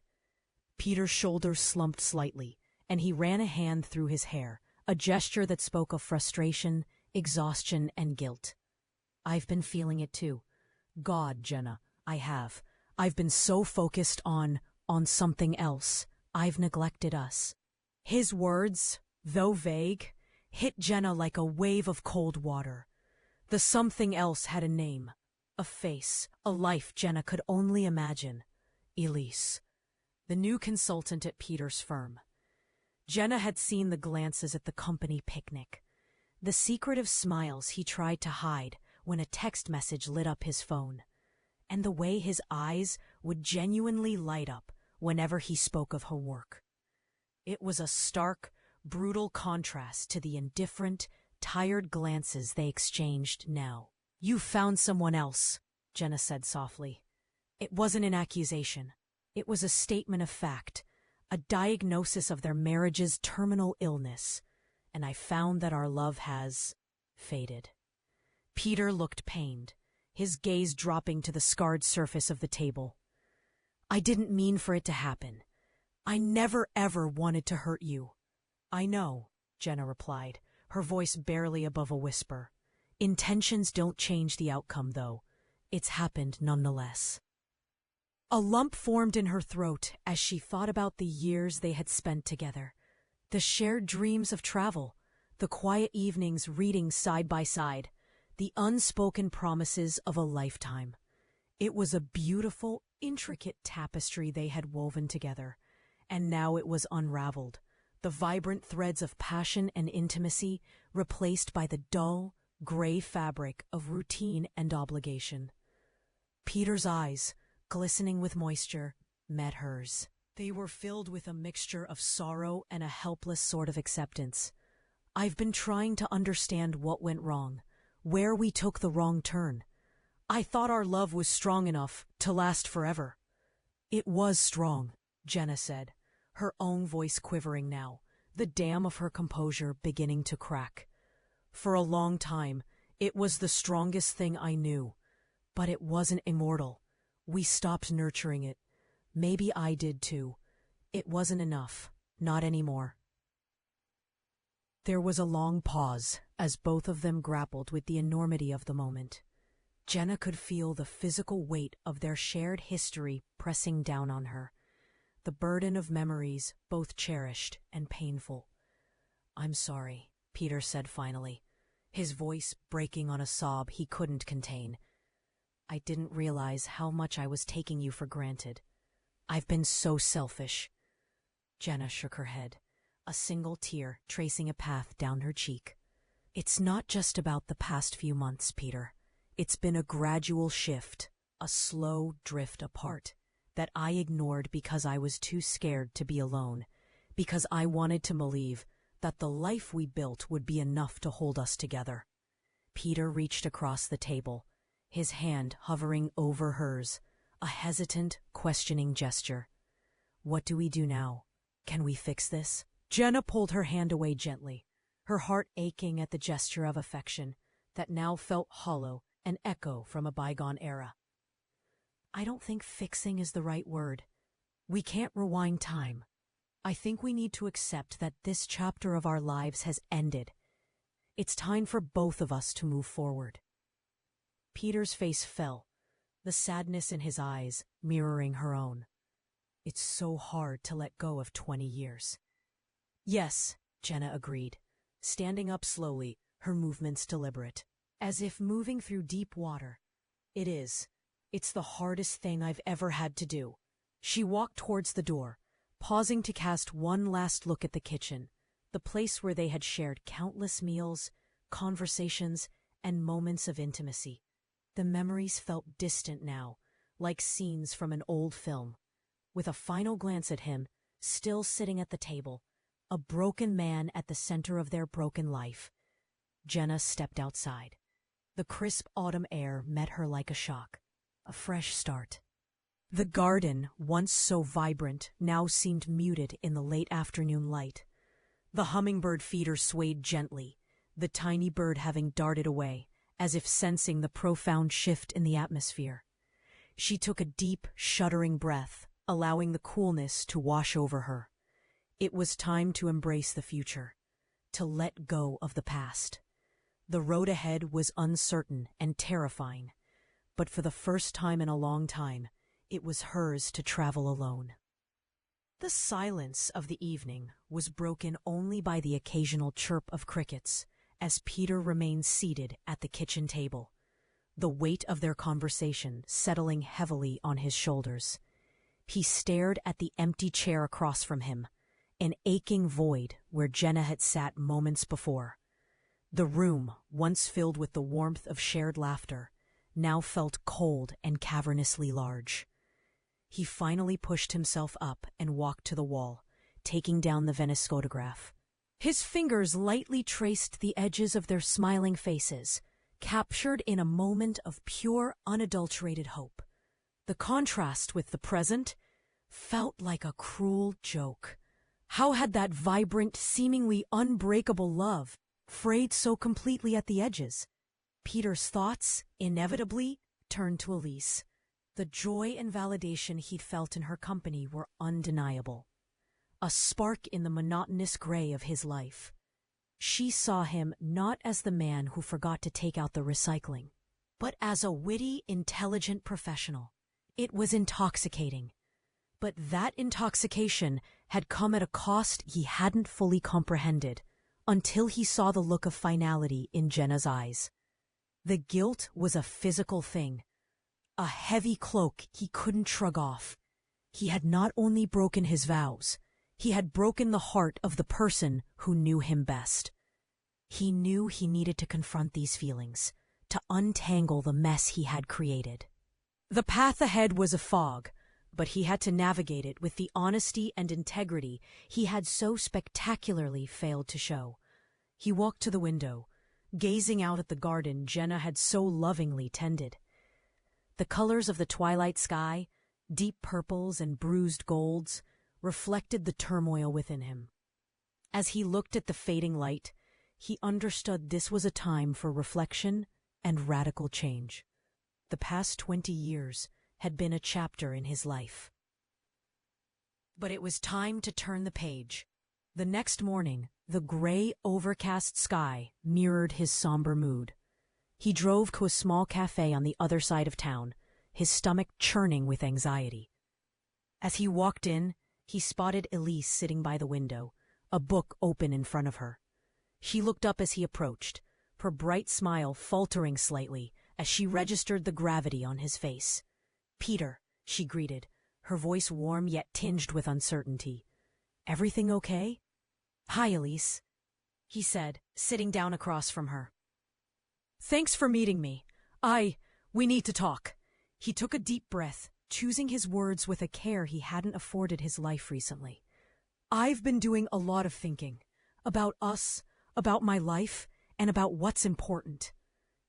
Speaker 1: Peter's shoulders slumped slightly, and he ran a hand through his hair, a gesture that spoke of frustration, exhaustion, and guilt. "I've been feeling it too. God, Jenna, I have. I've been so focused on something else. I've neglected us." His words, though vague, hit Jenna like a wave of cold water. The something else had a name, a face, a life Jenna could only imagine. Elise, the new consultant at Peter's firm. Jenna had seen the glances at the company picnic, the secretive smiles he tried to hide when a text message lit up his phone, and the way his eyes would genuinely light up whenever he spoke of her work. It was a stark, brutal contrast to the indifferent, tired glances they exchanged now. "You found someone else," Jenna said softly. It wasn't an accusation. It was a statement of fact, a diagnosis of their marriage's terminal illness, and I found that our love has faded. Peter looked pained, his gaze dropping to the scarred surface of the table. "I didn't mean for it to happen. I never ever wanted to hurt you." "I know," Jenna replied, her voice barely above a whisper. "Intentions don't change the outcome, though. It's happened nonetheless." A lump formed in her throat as she thought about the years they had spent together. The shared dreams of travel, the quiet evenings reading side by side, the unspoken promises of a lifetime. It was a beautiful, intricate tapestry they had woven together, and now it was unraveled, the vibrant threads of passion and intimacy replaced by the dull, gray fabric of routine and obligation. Peter's eyes, glistening with moisture, met hers. They were filled with a mixture of sorrow and a helpless sort of acceptance. I've been trying to understand what went wrong, where we took the wrong turn. I thought our love was strong enough to last forever. It was strong, Jenna said, her own voice quivering now, the dam of her composure beginning to crack. For a long time, it was the strongest thing I knew, but it wasn't immortal. We stopped nurturing it. Maybe I did too. It wasn't enough. Not anymore. There was a long pause as both of them grappled with the enormity of the moment. Jenna could feel the physical weight of their shared history pressing down on her, the burden of memories both cherished and painful. "I'm sorry," Peter said finally, his voice breaking on a sob he couldn't contain. "I didn't realize how much I was taking you for granted. I've been so selfish." Jenna shook her head, a single tear tracing a path down her cheek. "It's not just about the past few months, Peter. It's been a gradual shift, a slow drift apart, that I ignored because I was too scared to be alone, because I wanted to believe that the life we built would be enough to hold us together." Peter reached across the table, his hand hovering over hers, a hesitant, questioning gesture. "What do we do now? Can we fix this?" Jenna pulled her hand away gently, her heart aching at the gesture of affection that now felt hollow, an echo from a bygone era. "I don't think fixing is the right word. We can't rewind time. I think we need to accept that this chapter of our lives has ended. It's time for both of us to move forward." Peter's face fell, the sadness in his eyes mirroring her own. "It's so hard to let go of 20 years. "Yes," Jenna agreed, standing up slowly, her movements deliberate, as if moving through deep water. "It is. It's the hardest thing I've ever had to do." She walked towards the door, pausing to cast one last look at the kitchen, the place where they had shared countless meals, conversations, and moments of intimacy. The memories felt distant now, like scenes from an old film. With a final glance at him, still sitting at the table, a broken man at the center of their broken life, Jenna stepped outside. The crisp autumn air met her like a shock, a fresh start. The garden, once so vibrant, now seemed muted in the late afternoon light. The hummingbird feeder swayed gently, the tiny bird having darted away, as if sensing the profound shift in the atmosphere. She took a deep, shuddering breath, allowing the coolness to wash over her. It was time to embrace the future, to let go of the past. The road ahead was uncertain and terrifying, but for the first time in a long time, it was hers to travel alone. The silence of the evening was broken only by the occasional chirp of crickets as Peter remained seated at the kitchen table, the weight of their conversation settling heavily on his shoulders. He stared at the empty chair across from him, an aching void where Jenna had sat moments before. The room, once filled with the warmth of shared laughter, now felt cold and cavernously large. He finally pushed himself up and walked to the wall, taking down the Venice photograph. His fingers lightly traced the edges of their smiling faces, captured in a moment of pure, unadulterated hope. The contrast with the present felt like a cruel joke. How had that vibrant, seemingly unbreakable love frayed so completely at the edges? Peter's thoughts, inevitably, turned to Elise. The joy and validation he'd felt in her company were undeniable, a spark in the monotonous gray of his life. She saw him not as the man who forgot to take out the recycling, but as a witty, intelligent professional, It was intoxicating. But that intoxication had come at a cost he hadn't fully comprehended until he saw the look of finality in Jenna's eyes. The guilt was a physical thing, a heavy cloak he couldn't shrug off. He had not only broken his vows, he had broken the heart of the person who knew him best. He knew he needed to confront these feelings, to untangle the mess he had created. The path ahead was a fog, but he had to navigate it with the honesty and integrity he had so spectacularly failed to show. He walked to the window, gazing out at the garden Jenna had so lovingly tended. The colors of the twilight sky, deep purples and bruised golds, reflected the turmoil within him. As he looked at the fading light, he understood this was a time for reflection and radical change. The past 20 years had been a chapter in his life. But it was time to turn the page. The next morning, the gray, overcast sky mirrored his somber mood. He drove to a small cafe on the other side of town, his stomach churning with anxiety. As he walked in, he spotted Elise sitting by the window, a book open in front of her. She looked up as he approached, her bright smile faltering slightly as she registered the gravity on his face. "Peter," she greeted, her voice warm yet tinged with uncertainty. "Everything okay?" "Hi, Elise," he said, sitting down across from her. "Thanks for meeting me. We need to talk." He took a deep breath, choosing his words with a care he hadn't afforded his life recently. "I've been doing a lot of thinking. About us, about my life, and about what's important."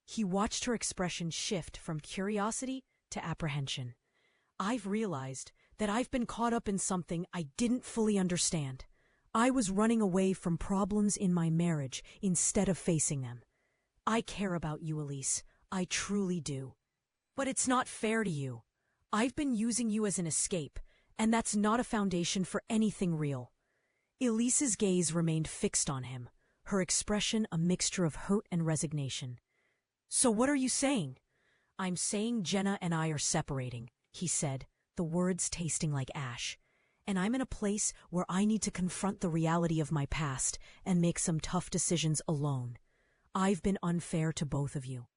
Speaker 1: He watched her expression shift from curiosity to apprehension. "I've realized that I've been caught up in something I didn't fully understand. I was running away from problems in my marriage instead of facing them. I care about you, Elise. I truly do. But it's not fair to you. I've been using you as an escape, and that's not a foundation for anything real." Elise's gaze remained fixed on him, her expression a mixture of hurt and resignation. "So what are you saying?" "I'm saying Jenna and I are separating," he said, the words tasting like ash. "And I'm in a place where I need to confront the reality of my past and make some tough decisions alone. I've been unfair to both of you.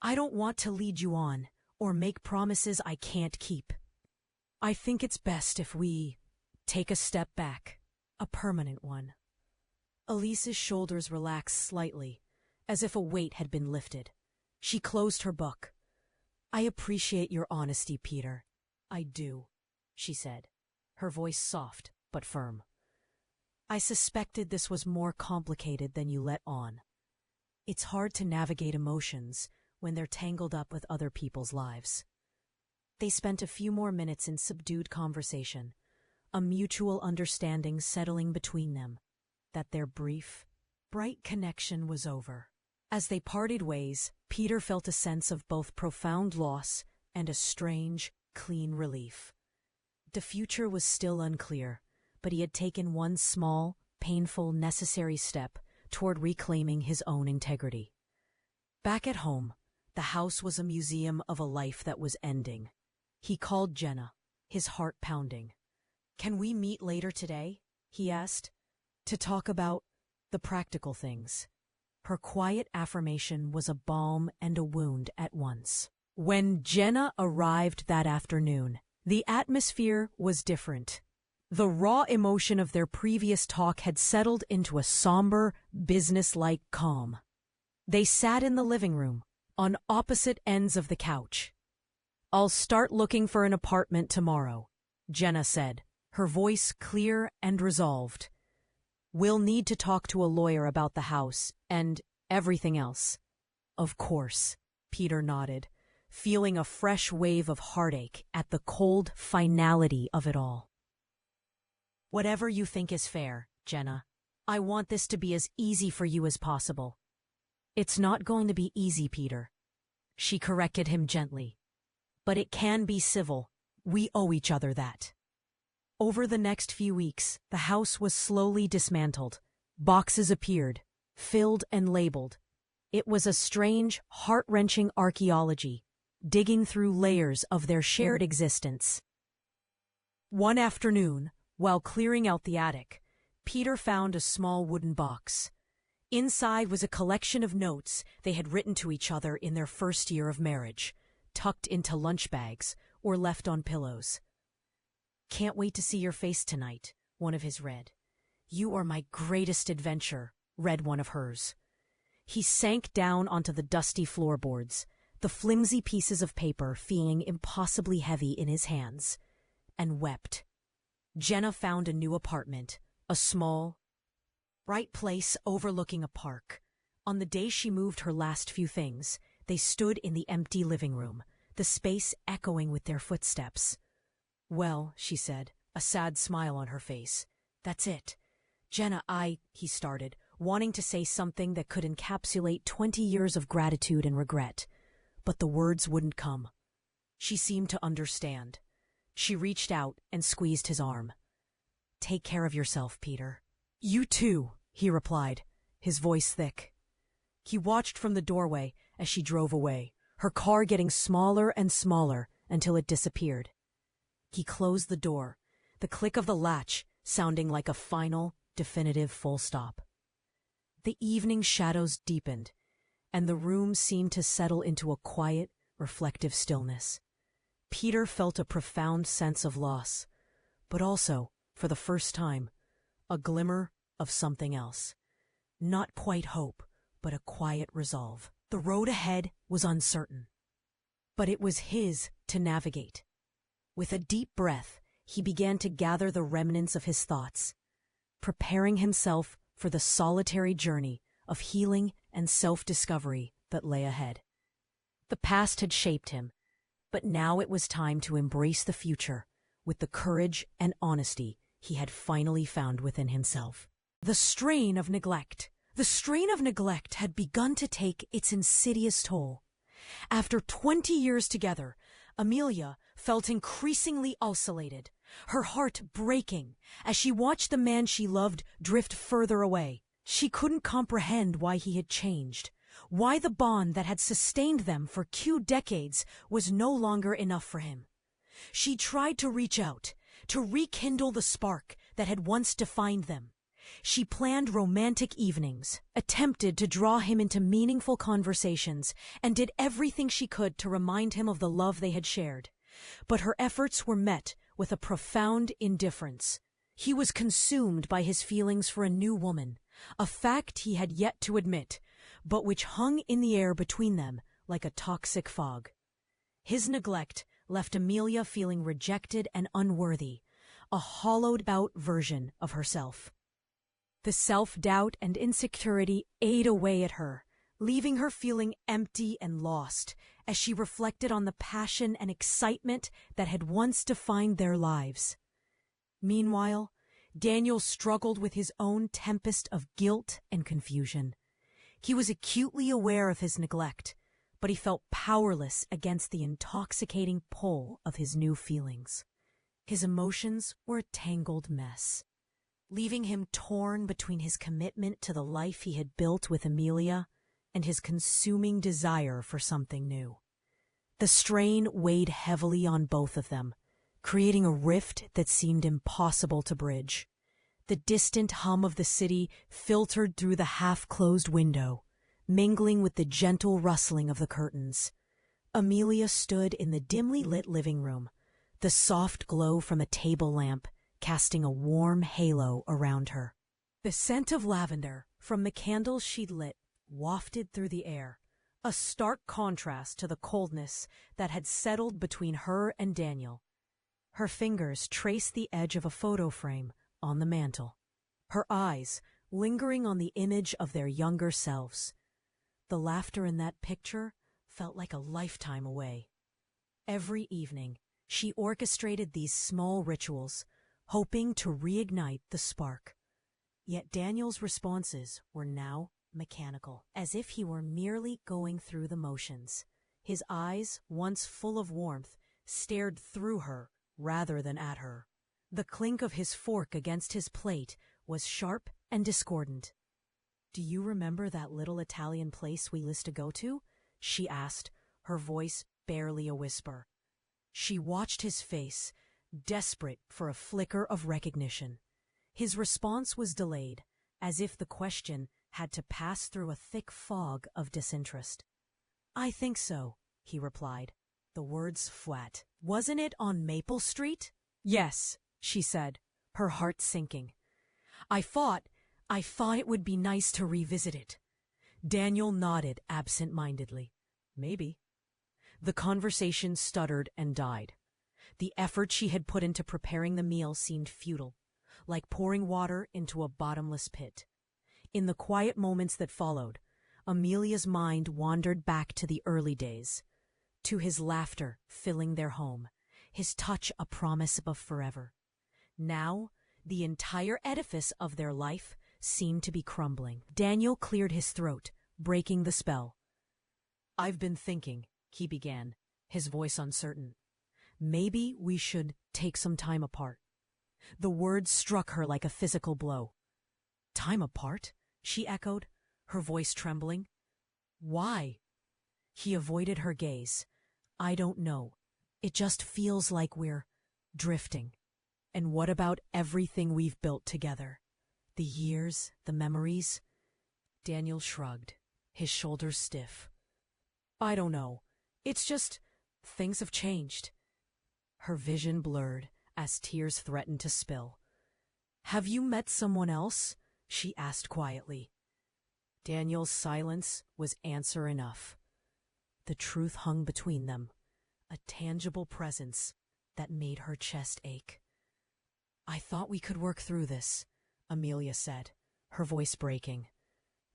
Speaker 1: I don't want to lead you on or make promises I can't keep. I think it's best if we take a step back, a permanent one." Elise's shoulders relaxed slightly, as if a weight had been lifted. She closed her book. "I appreciate your honesty, Peter. I do," she said, her voice soft but firm. "I suspected this was more complicated than you let on. It's hard to navigate emotions when they're tangled up with other people's lives." They spent a few more minutes in subdued conversation, a mutual understanding settling between them that their brief, bright connection was over. As they parted ways, Peter felt a sense of both profound loss and a strange, clean relief. The future was still unclear, but he had taken one small, painful, necessary step toward reclaiming his own integrity. Back at home, the house was a museum of a life that was ending. He called Jenna, his heart pounding. "Can we meet later today?" he asked, "to talk about the practical things." Her quiet affirmation was a balm and a wound at once. When Jenna arrived that afternoon, the atmosphere was different. The raw emotion of their previous talk had settled into a somber, business-like calm. They sat in the living room, on opposite ends of the couch. "I'll start looking for an apartment tomorrow," Jenna said, her voice clear and resolved. "We'll need to talk to a lawyer about the house and everything else." "Of course," Peter nodded, feeling a fresh wave of heartache at the cold finality of it all. "Whatever you think is fair, Jenna. I want this to be as easy for you as possible." "It's not going to be easy, Peter," she corrected him gently. "But it can be civil. We owe each other that." Over the next few weeks, the house was slowly dismantled. Boxes appeared, filled and labeled. It was a strange, heart-wrenching archaeology, digging through layers of their shared existence. One afternoon, while clearing out the attic, Peter found a small wooden box. Inside was a collection of notes they had written to each other in their first year of marriage, tucked into lunch bags or left on pillows. "Can't wait to see your face tonight," one of his read. "You are my greatest adventure," read one of hers. He sank down onto the dusty floorboards, the flimsy pieces of paper feeling impossibly heavy in his hands, and wept. Jenna found a new apartment, a small, bright place overlooking a park. On the day she moved her last few things, they stood in the empty living room, the space echoing with their footsteps. "Well," she said, a sad smile on her face, "that's it. Jenna, he started, wanting to say something that could encapsulate 20 years of gratitude and regret, but the words wouldn't come. She seemed to understand. She reached out and squeezed his arm. "Take care of yourself, Peter." "You too," he replied, his voice thick. He watched from the doorway as she drove away, her car getting smaller and smaller until it disappeared. He closed the door, the click of the latch sounding like a final, definitive full stop. The evening shadows deepened, and the room seemed to settle into a quiet, reflective stillness. Peter felt a profound sense of loss, but also, for the first time, a glimmer of something else. Not quite hope, but a quiet resolve. The road ahead was uncertain, but it was his to navigate. With a deep breath, he began to gather the remnants of his thoughts, preparing himself for the solitary journey of healing and self-discovery that lay ahead. The past had shaped him, but now it was time to embrace the future with the courage and honesty he had finally found within himself. The strain of neglect had begun to take its insidious toll. After 20 years together, Amelia felt increasingly isolated, her heart breaking as she watched the man she loved drift further away. She couldn't comprehend why he had changed, why the bond that had sustained them for 2 decades was no longer enough for him. She tried to reach out, to rekindle the spark that had once defined them. She planned romantic evenings, attempted to draw him into meaningful conversations, and did everything she could to remind him of the love they had shared. But her efforts were met with a profound indifference. He was consumed by his feelings for a new woman, a fact he had yet to admit, but which hung in the air between them like a toxic fog. His neglect left Amelia feeling rejected and unworthy, a hollowed-out version of herself. The self-doubt and insecurity ate away at her, leaving her feeling empty and lost as she reflected on the passion and excitement that had once defined their lives. Meanwhile, Daniel struggled with his own tempest of guilt and confusion. He was acutely aware of his neglect, but he felt powerless against the intoxicating pull of his new feelings. His emotions were a tangled mess, leaving him torn between his commitment to the life he had built with Amelia and his consuming desire for something new. The strain weighed heavily on both of them, creating a rift that seemed impossible to bridge. The distant hum of the city filtered through the half-closed window, mingling with the gentle rustling of the curtains. Amelia stood in the dimly lit living room, the soft glow from a table lamp casting a warm halo around her. The scent of lavender from the candles she'd lit wafted through the air, a stark contrast to the coldness that had settled between her and Daniel. Her fingers traced the edge of a photo frame on the mantel, her eyes lingering on the image of their younger selves. The laughter in that picture felt like a lifetime away. Every evening, she orchestrated these small rituals, hoping to reignite the spark. Yet Daniel's responses were now mechanical, as if he were merely going through the motions. His eyes, once full of warmth, stared through her rather than at her. The clink of his fork against his plate was sharp and discordant. "Do you remember that little Italian place we used to go to?" she asked, her voice barely a whisper. She watched his face, desperate for a flicker of recognition. His response was delayed, as if the question had to pass through a thick fog of disinterest. "I think so," he replied, the words flat. "Wasn't it on Maple Street?" "Yes," she said, her heart sinking. I thought it would be nice to revisit it." Daniel nodded absent-mindedly. "Maybe." The conversation stuttered and died. The effort she had put into preparing the meal seemed futile, like pouring water into a bottomless pit. In the quiet moments that followed, Amelia's mind wandered back to the early days, to his laughter filling their home, his touch a promise of forever. Now, the entire edifice of their life seemed to be crumbling. Daniel cleared his throat, breaking the spell. "I've been thinking," he began, his voice uncertain. "Maybe we should take some time apart." The words struck her like a physical blow. "Time apart?" she echoed, her voice trembling. "Why?" He avoided her gaze. "I don't know. It just feels like we're drifting." "And what about everything we've built together? The years, the memories?" Daniel shrugged, his shoulders stiff. "I don't know. It's just, things have changed." Her vision blurred as tears threatened to spill. "Have you met someone else?" she asked quietly. Daniel's silence was answer enough. The truth hung between them, a tangible presence that made her chest ache. "I thought we could work through this," Amelia said, her voice breaking.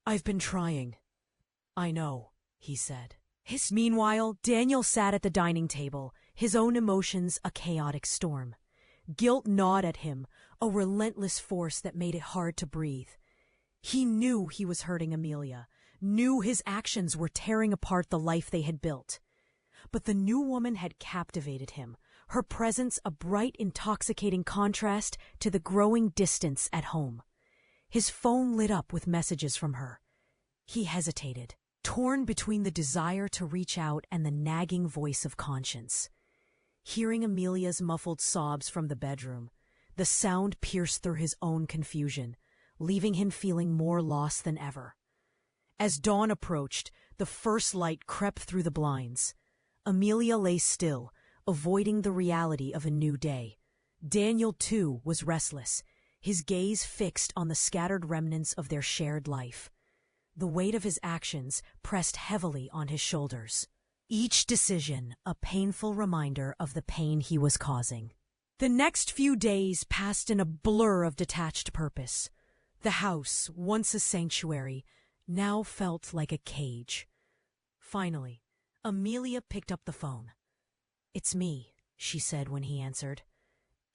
Speaker 1: "I've been trying." "I know," he said. Meanwhile, Daniel sat at the dining table, his own emotions a chaotic storm. Guilt gnawed at him, a relentless force that made it hard to breathe. He knew he was hurting Amelia, knew his actions were tearing apart the life they had built. But the new woman had captivated him, her presence a bright, intoxicating contrast to the growing distance at home. His phone lit up with messages from her. He hesitated, torn between the desire to reach out and the nagging voice of conscience. Hearing Amelia's muffled sobs from the bedroom, the sound pierced through his own confusion, leaving him feeling more lost than ever. As dawn approached, the first light crept through the blinds. Amelia lay still, avoiding the reality of a new day. Daniel, too, was restless, his gaze fixed on the scattered remnants of their shared life. The weight of his actions pressed heavily on his shoulders. Each decision a painful reminder of the pain he was causing. The next few days passed in a blur of detached purpose. The house, once a sanctuary, now felt like a cage. Finally, Amelia picked up the phone. "It's me," she said when he answered.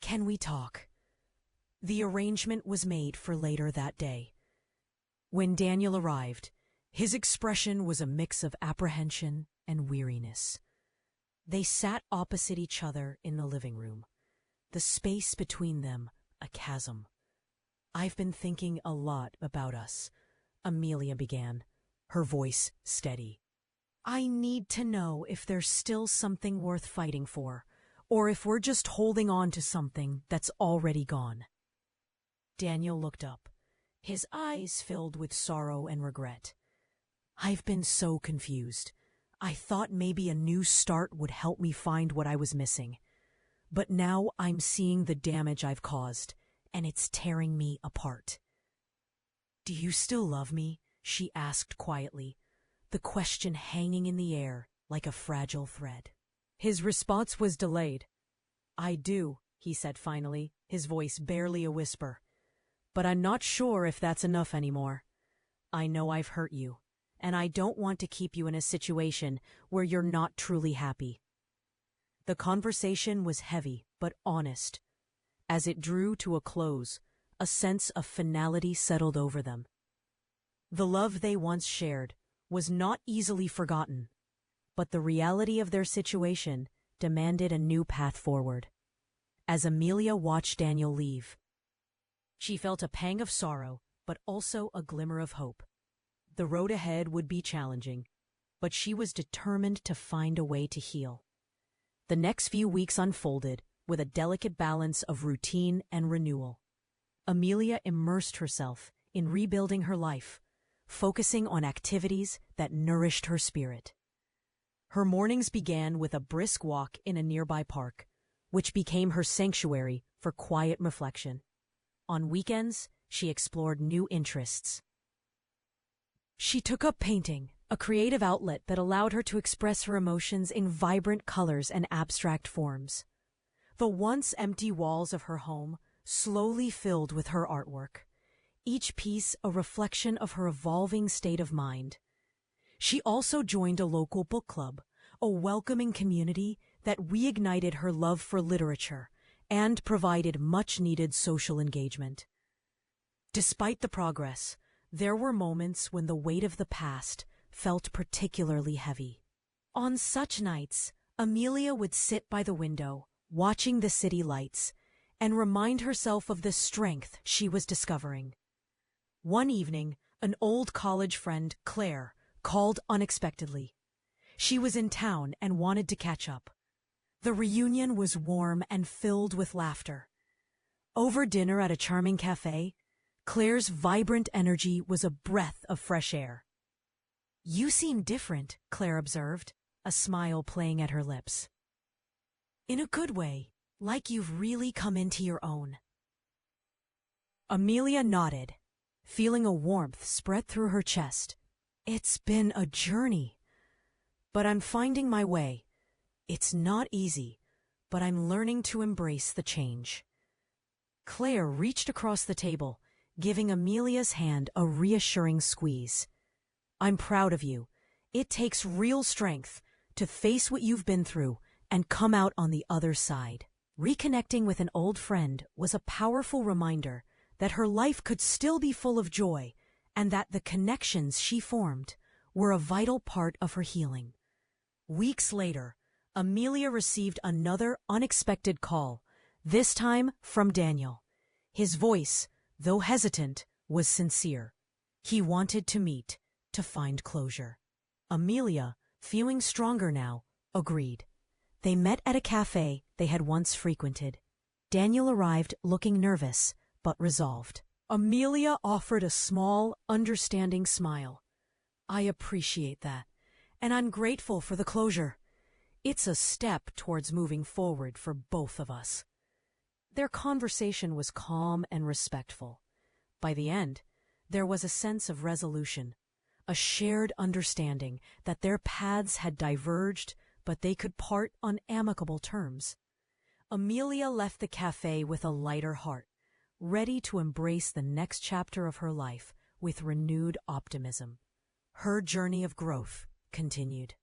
Speaker 1: "Can we talk?" The arrangement was made for later that day. When Daniel arrived, his expression was a mix of apprehension and weariness. They sat opposite each other in the living room, the space between them a chasm. "I've been thinking a lot about us," Amelia began, her voice steady. "I need to know if there's still something worth fighting for, or if we're just holding on to something that's already gone." Daniel looked up, his eyes filled with sorrow and regret. "I've been so confused. I thought maybe a new start would help me find what I was missing. But now I'm seeing the damage I've caused, and it's tearing me apart." "Do you still love me?" she asked quietly, the question hanging in the air like a fragile thread. His response was delayed. "I do," he said finally, his voice barely a whisper. "But I'm not sure if that's enough anymore. I know I've hurt you, and I don't want to keep you in a situation where you're not truly happy." The conversation was heavy but honest. As it drew to a close, a sense of finality settled over them. The love they once shared was not easily forgotten, but the reality of their situation demanded a new path forward. As Amelia watched Daniel leave, she felt a pang of sorrow, but also a glimmer of hope. The road ahead would be challenging, but she was determined to find a way to heal. The next few weeks unfolded with a delicate balance of routine and renewal. Amelia immersed herself in rebuilding her life, focusing on activities that nourished her spirit. Her mornings began with a brisk walk in a nearby park, which became her sanctuary for quiet reflection. On weekends, she explored new interests. She took up painting, a creative outlet that allowed her to express her emotions in vibrant colors and abstract forms. The once empty walls of her home slowly filled with her artwork, each piece a reflection of her evolving state of mind. She also joined a local book club, a welcoming community that reignited her love for literature and provided much-needed social engagement. Despite the progress, there were moments when the weight of the past felt particularly heavy. On such nights, Amelia would sit by the window, watching the city lights, and remind herself of the strength she was discovering. One evening, an old college friend, Claire, called unexpectedly. She was in town and wanted to catch up. The reunion was warm and filled with laughter. Over dinner at a charming cafe, Claire's vibrant energy was a breath of fresh air. "You seem different," Claire observed, a smile playing at her lips. "In a good way, like you've really come into your own." Amelia nodded, feeling a warmth spread through her chest. "It's been a journey, but I'm finding my way. It's not easy, but I'm learning to embrace the change." Claire reached across the table, giving Amelia's hand a reassuring squeeze. "I'm proud of you. It takes real strength to face what you've been through and come out on the other side." Reconnecting with an old friend was a powerful reminder that her life could still be full of joy and that the connections she formed were a vital part of her healing. Weeks later, Amelia received another unexpected call, this time from Daniel. His voice, though hesitant, was sincere. He wanted to meet, to find closure. Amelia, feeling stronger now, agreed. They met at a cafe they had once frequented. Daniel arrived looking nervous, but resolved. Amelia offered a small, understanding smile. "I appreciate that, and I'm grateful for the closure. It's a step towards moving forward for both of us." Their conversation was calm and respectful. By the end, there was a sense of resolution, a shared understanding that their paths had diverged, but they could part on amicable terms. Amelia left the cafe with a lighter heart, ready to embrace the next chapter of her life with renewed optimism. Her journey of growth continued.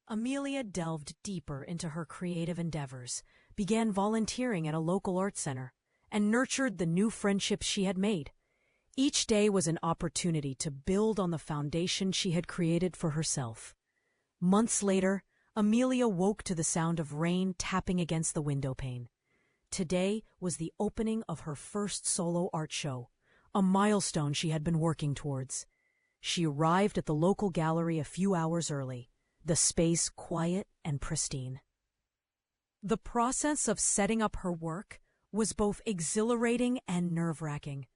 Speaker 1: Amelia delved deeper into her creative endeavors, began volunteering at a local art center, and nurtured the new friendships she had made. Each day was an opportunity to build on the foundation she had created for herself. Months later, Amelia woke to the sound of rain tapping against the window pane. Today was the opening of her first solo art show, a milestone she had been working towards. She arrived at the local gallery a few hours early, the space quiet and pristine. The process of setting up her work was both exhilarating and nerve-wracking.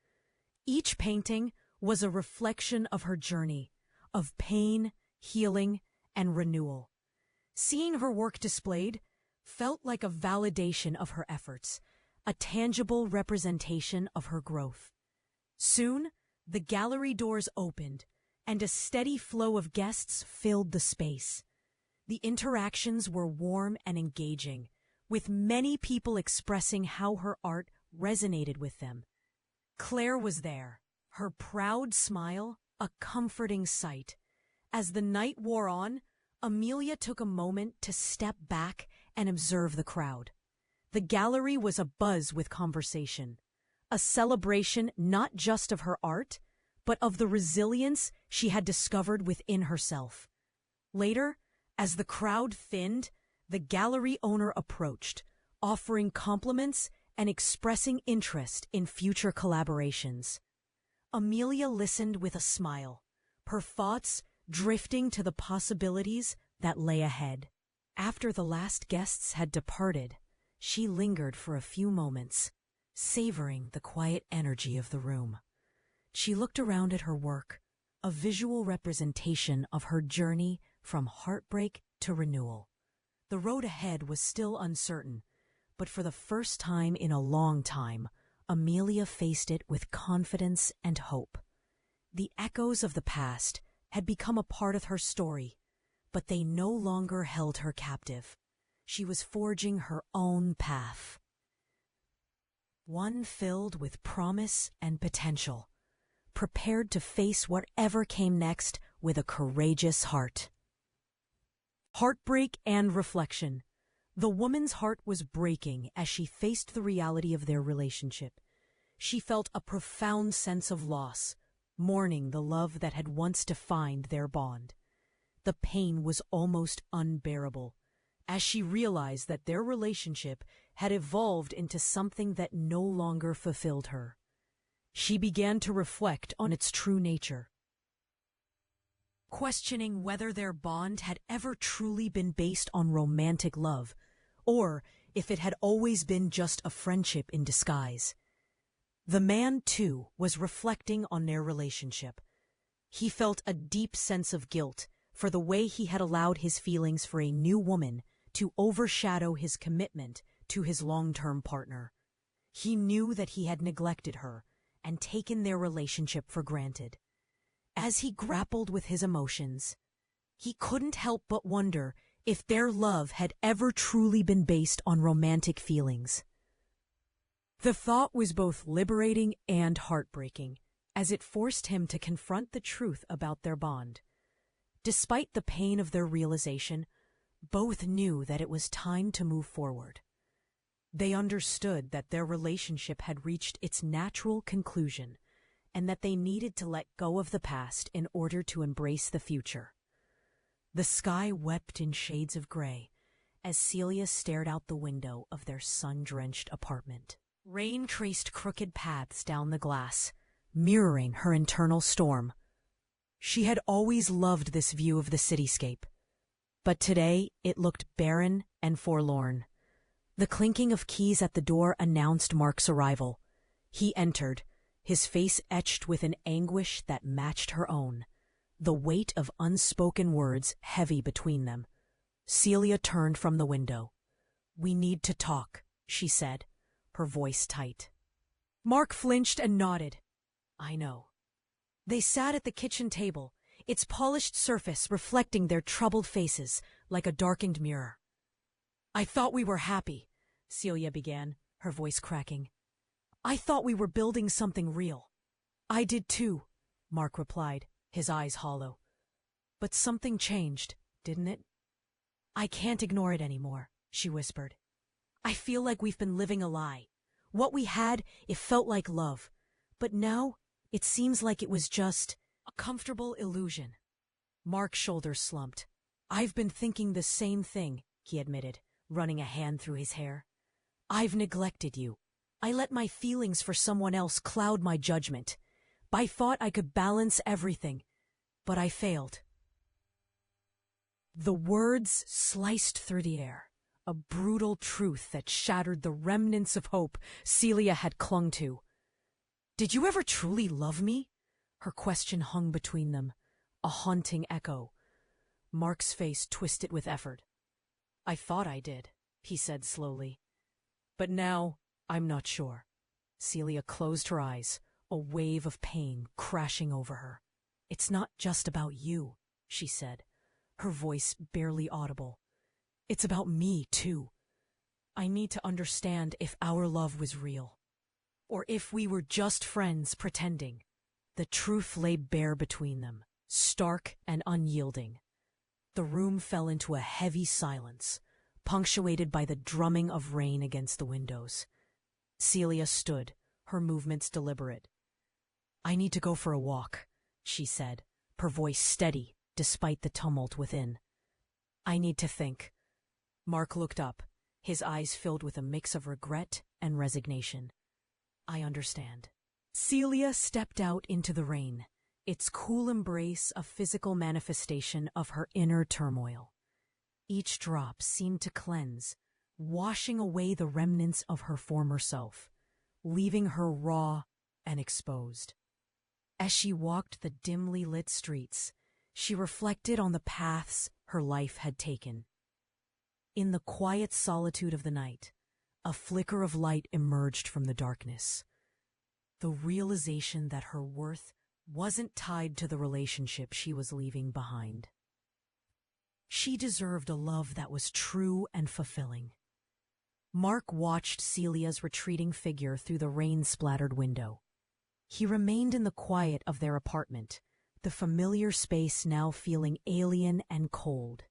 Speaker 1: Each painting was a reflection of her journey, of pain, healing, and renewal. Seeing her work displayed felt like a validation of her efforts, a tangible representation of her growth. Soon, the gallery doors opened, and a steady flow of guests filled the space. The interactions were warm and engaging, with many people expressing how her art resonated with them. Claire was there, her proud smile a comforting sight. As the night wore on, Amelia took a moment to step back and observe the crowd. The gallery was abuzz with conversation, a celebration not just of her art, but of the resilience she had discovered within herself. Later, as the crowd thinned, the gallery owner approached, offering compliments and expressing interest in future collaborations. Amelia listened with a smile, her thoughts drifting to the possibilities that lay ahead. After the last guests had departed, she lingered for a few moments, savoring the quiet energy of the room. She looked around at her work, a visual representation of her journey from heartbreak to renewal. The road ahead was still uncertain, but for the first time in a long time, Amelia faced it with confidence and hope. The echoes of the past had become a part of her story, but they no longer held her captive. She was forging her own path, one filled with promise and potential, prepared to face whatever came next with a courageous heart. Heartbreak and reflection. The woman's heart was breaking as she faced the reality of their relationship. She felt a profound sense of loss, mourning the love that had once defined their bond. The pain was almost unbearable, as she realized that their relationship had evolved into something that no longer fulfilled her. She began to reflect on its true nature, questioning whether their bond had ever truly been based on romantic love, or if it had always been just a friendship in disguise. The man, too, was reflecting on their relationship. He felt a deep sense of guilt for the way he had allowed his feelings for a new woman to overshadow his commitment to his long-term partner. He knew that he had neglected her and taken their relationship for granted. As he grappled with his emotions, he couldn't help but wonder if their love had ever truly been based on romantic feelings. The thought was both liberating and heartbreaking, as it forced him to confront the truth about their bond. Despite the pain of their realization, both knew that it was time to move forward. They understood that their relationship had reached its natural conclusion, and that they needed to let go of the past in order to embrace the future. The sky wept in shades of gray as Celia stared out the window of their sun-drenched apartment. Rain traced crooked paths down the glass, mirroring her internal storm. She had always loved this view of the cityscape, but today it looked barren and forlorn. The clinking of keys at the door announced Mark's arrival. He entered, his face etched with an anguish that matched her own, the weight of unspoken words heavy between them. Celia turned from the window. "We need to talk," she said, her voice tight. Mark flinched and nodded. "I know." They sat at the kitchen table, its polished surface reflecting their troubled faces like a darkened mirror. "I thought we were happy," Celia began, her voice cracking. "I thought we were building something real." "I did too," Mark replied, his eyes hollow. "But something changed, didn't it?" "I can't ignore it anymore," she whispered. "I feel like we've been living a lie. What we had, it felt like love. But now, it seems like it was just a comfortable illusion." Mark's shoulders slumped. "I've been thinking the same thing," he admitted, running a hand through his hair. "I've neglected you. I let my feelings for someone else cloud my judgment. I thought I could balance everything, but I failed." The words sliced through the air, a brutal truth that shattered the remnants of hope Celia had clung to. "Did you ever truly love me?" Her question hung between them, a haunting echo. Mark's face twisted with effort. "I thought I did," he said slowly. "But now, I'm not sure." Celia closed her eyes, a wave of pain crashing over her. "It's not just about you," she said, her voice barely audible. "It's about me, too. I need to understand if our love was real, or if we were just friends pretending." The truth lay bare between them, stark and unyielding. The room fell into a heavy silence, punctuated by the drumming of rain against the windows. Celia stood, her movements deliberate. "I need to go for a walk," she said, her voice steady despite the tumult within. "I need to think." Mark looked up, his eyes filled with a mix of regret and resignation. "I understand." Celia stepped out into the rain, its cool embrace a physical manifestation of her inner turmoil. Each drop seemed to cleanse, washing away the remnants of her former self, leaving her raw and exposed. As she walked the dimly lit streets, she reflected on the paths her life had taken. In the quiet solitude of the night, a flicker of light emerged from the darkness. The realization that her worth wasn't tied to the relationship she was leaving behind. She deserved a love that was true and fulfilling. Mark watched Celia's retreating figure through the rain-splattered window. He remained in the quiet of their apartment, the familiar space now feeling alien and cold.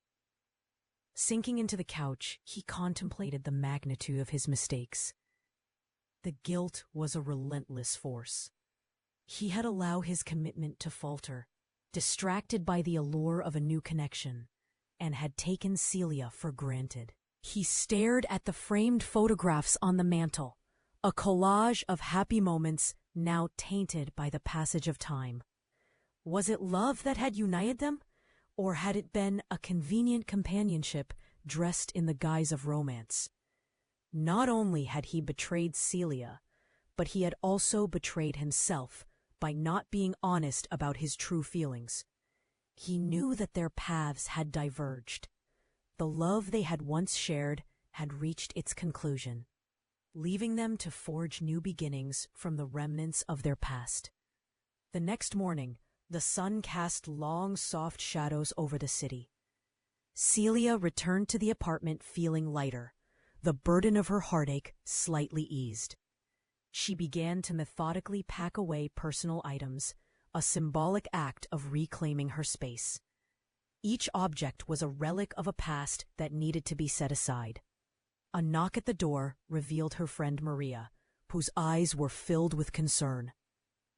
Speaker 1: Sinking into the couch, he contemplated the magnitude of his mistakes. The guilt was a relentless force. He had allowed his commitment to falter, distracted by the allure of a new connection, and had taken Celia for granted. He stared at the framed photographs on the mantel, a collage of happy moments now tainted by the passage of time. Was it love that had united them, or had it been a convenient companionship dressed in the guise of romance? Not only had he betrayed Celia, but he had also betrayed himself by not being honest about his true feelings. He knew that their paths had diverged. The love they had once shared had reached its conclusion, leaving them to forge new beginnings from the remnants of their past. The next morning, the sun cast long, soft shadows over the city. Celia returned to the apartment feeling lighter, the burden of her heartache slightly eased. She began to methodically pack away personal items, a symbolic act of reclaiming her space. Each object was a relic of a past that needed to be set aside. A knock at the door revealed her friend Maria, whose eyes were filled with concern.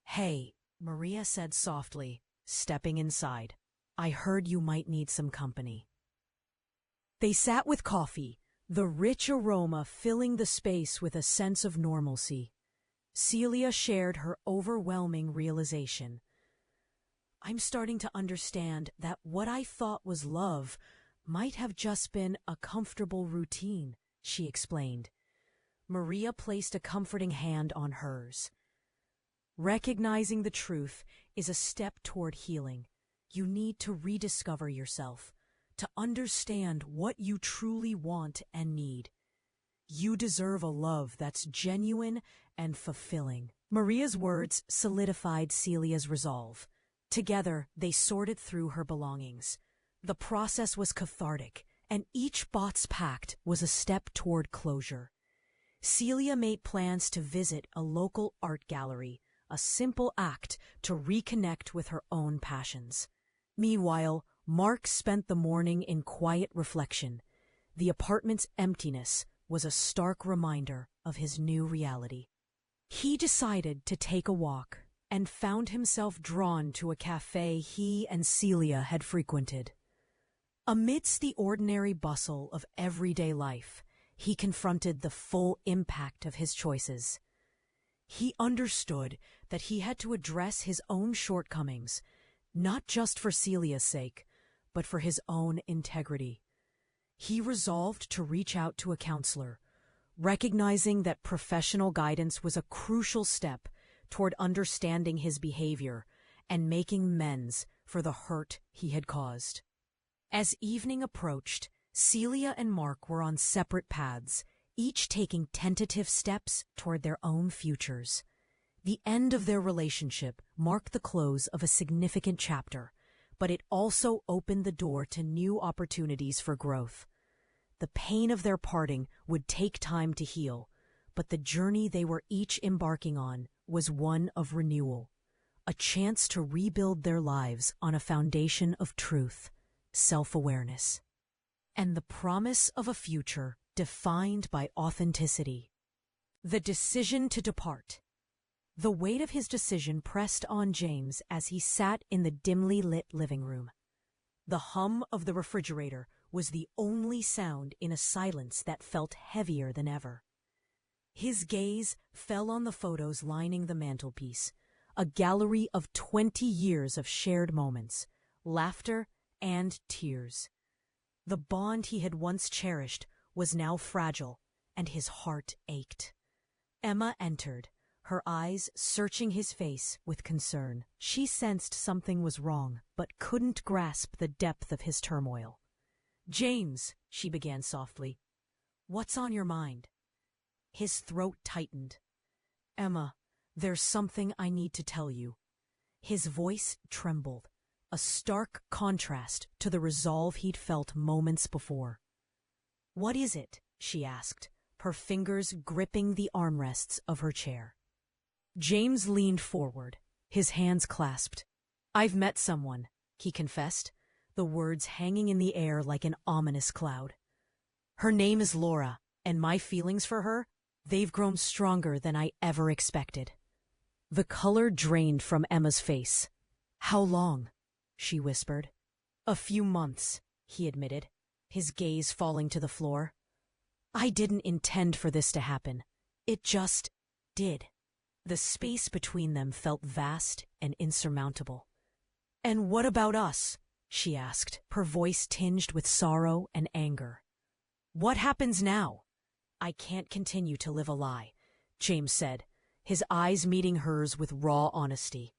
Speaker 1: "Hey," Maria said softly, stepping inside. "I heard you might need some company." They sat with coffee, the rich aroma filling the space with a sense of normalcy. Celia shared her overwhelming realization. "I'm starting to understand that what I thought was love might have just been a comfortable routine," she explained. Maria placed a comforting hand on hers. "Recognizing the truth is a step toward healing. You need to rediscover yourself, to understand what you truly want and need. You deserve a love that's genuine and fulfilling." Maria's words solidified Celia's resolve. Together, they sorted through her belongings. The process was cathartic, and each box packed was a step toward closure. Celia made plans to visit a local art gallery, a simple act to reconnect with her own passions. Meanwhile, Mark spent the morning in quiet reflection. The apartment's emptiness was a stark reminder of his new reality. He decided to take a walk and found himself drawn to a cafe he and Celia had frequented. Amidst the ordinary bustle of everyday life, he confronted the full impact of his choices. He understood that he had to address his own shortcomings, not just for Celia's sake, but for his own integrity. He resolved to reach out to a counselor, recognizing that professional guidance was a crucial step toward understanding his behavior and making amends for the hurt he had caused. As evening approached, Celia and Mark were on separate paths, each taking tentative steps toward their own futures. The end of their relationship marked the close of a significant chapter, but it also opened the door to new opportunities for growth. The pain of their parting would take time to heal, but the journey they were each embarking on was one of renewal, a chance to rebuild their lives on a foundation of truth, self-awareness, and the promise of a future defined by authenticity. The decision to depart. The weight of his decision pressed on James as he sat in the dimly lit living room. The hum of the refrigerator was the only sound in a silence that felt heavier than ever. His gaze fell on the photos lining the mantelpiece, a gallery of 20 years of shared moments, laughter and tears. The bond he had once cherished was now fragile, and his heart ached. Emma entered, her eyes searching his face with concern. She sensed something was wrong, but couldn't grasp the depth of his turmoil. "James," she began softly, "what's on your mind?" His throat tightened. "Emma, there's something I need to tell you." His voice trembled, a stark contrast to the resolve he'd felt moments before. "What is it?" she asked, her fingers gripping the armrests of her chair. James leaned forward, his hands clasped. "I've met someone," he confessed, the words hanging in the air like an ominous cloud. "Her name is Laura, and my feelings for her, they've grown stronger than I ever expected." The color drained from Emma's face. "How long?" she whispered. "A few months," he admitted, his gaze falling to the floor. "I didn't intend for this to happen. It just did." The space between them felt vast and insurmountable. "And what about us?" she asked, her voice tinged with sorrow and anger. "What happens now?" "I can't continue to live a lie," James said, his eyes meeting hers with raw honesty.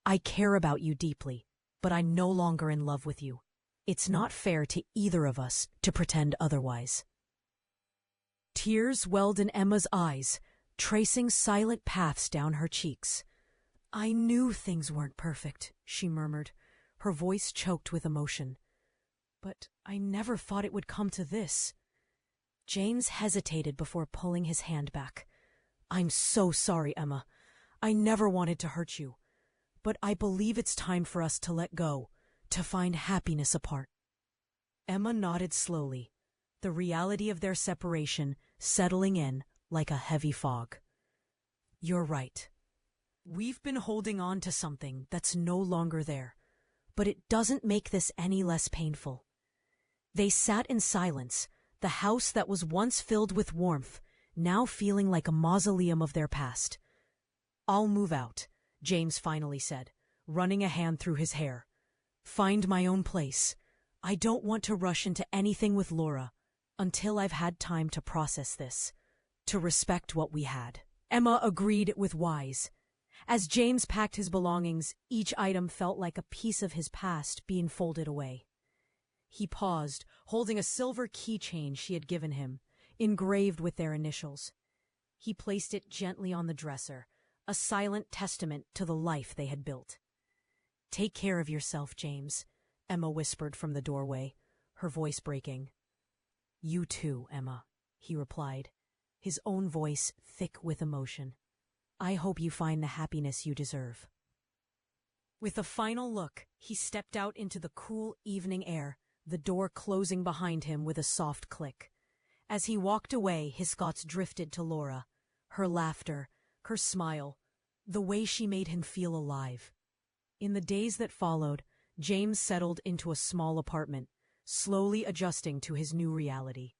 Speaker 1: "I care about you deeply, but I'm no longer in love with you. It's not fair to either of us to pretend otherwise." Tears welled in Emma's eyes, tracing silent paths down her cheeks. "I knew things weren't perfect," she murmured, her voice choked with emotion. "But I never thought it would come to this." James hesitated before pulling his hand back. "I'm so sorry, Emma. I never wanted to hurt you. But I believe it's time for us to let go, to find happiness apart." Emma nodded slowly, the reality of their separation settling in like a heavy fog. "You're right. We've been holding on to something that's no longer there, but it doesn't make this any less painful." They sat in silence, the house that was once filled with warmth, now feeling like a mausoleum of their past. "I'll move out," James finally said, running a hand through his hair. "Find my own place. I don't want to rush into anything with Laura until I've had time to process this, to respect what we had." Emma agreed with wise. As James packed his belongings, each item felt like a piece of his past being folded away. He paused, holding a silver keychain she had given him, engraved with their initials. He placed it gently on the dresser, a silent testament to the life they had built. "Take care of yourself, James," Emma whispered from the doorway, her voice breaking. "You too, Emma," he replied, his own voice thick with emotion. "I hope you find the happiness you deserve." With a final look, he stepped out into the cool evening air, the door closing behind him with a soft click. As he walked away, his thoughts drifted to Laura, her laughter, her smile, the way she made him feel alive. In the days that followed, James settled into a small apartment, slowly adjusting to his new reality.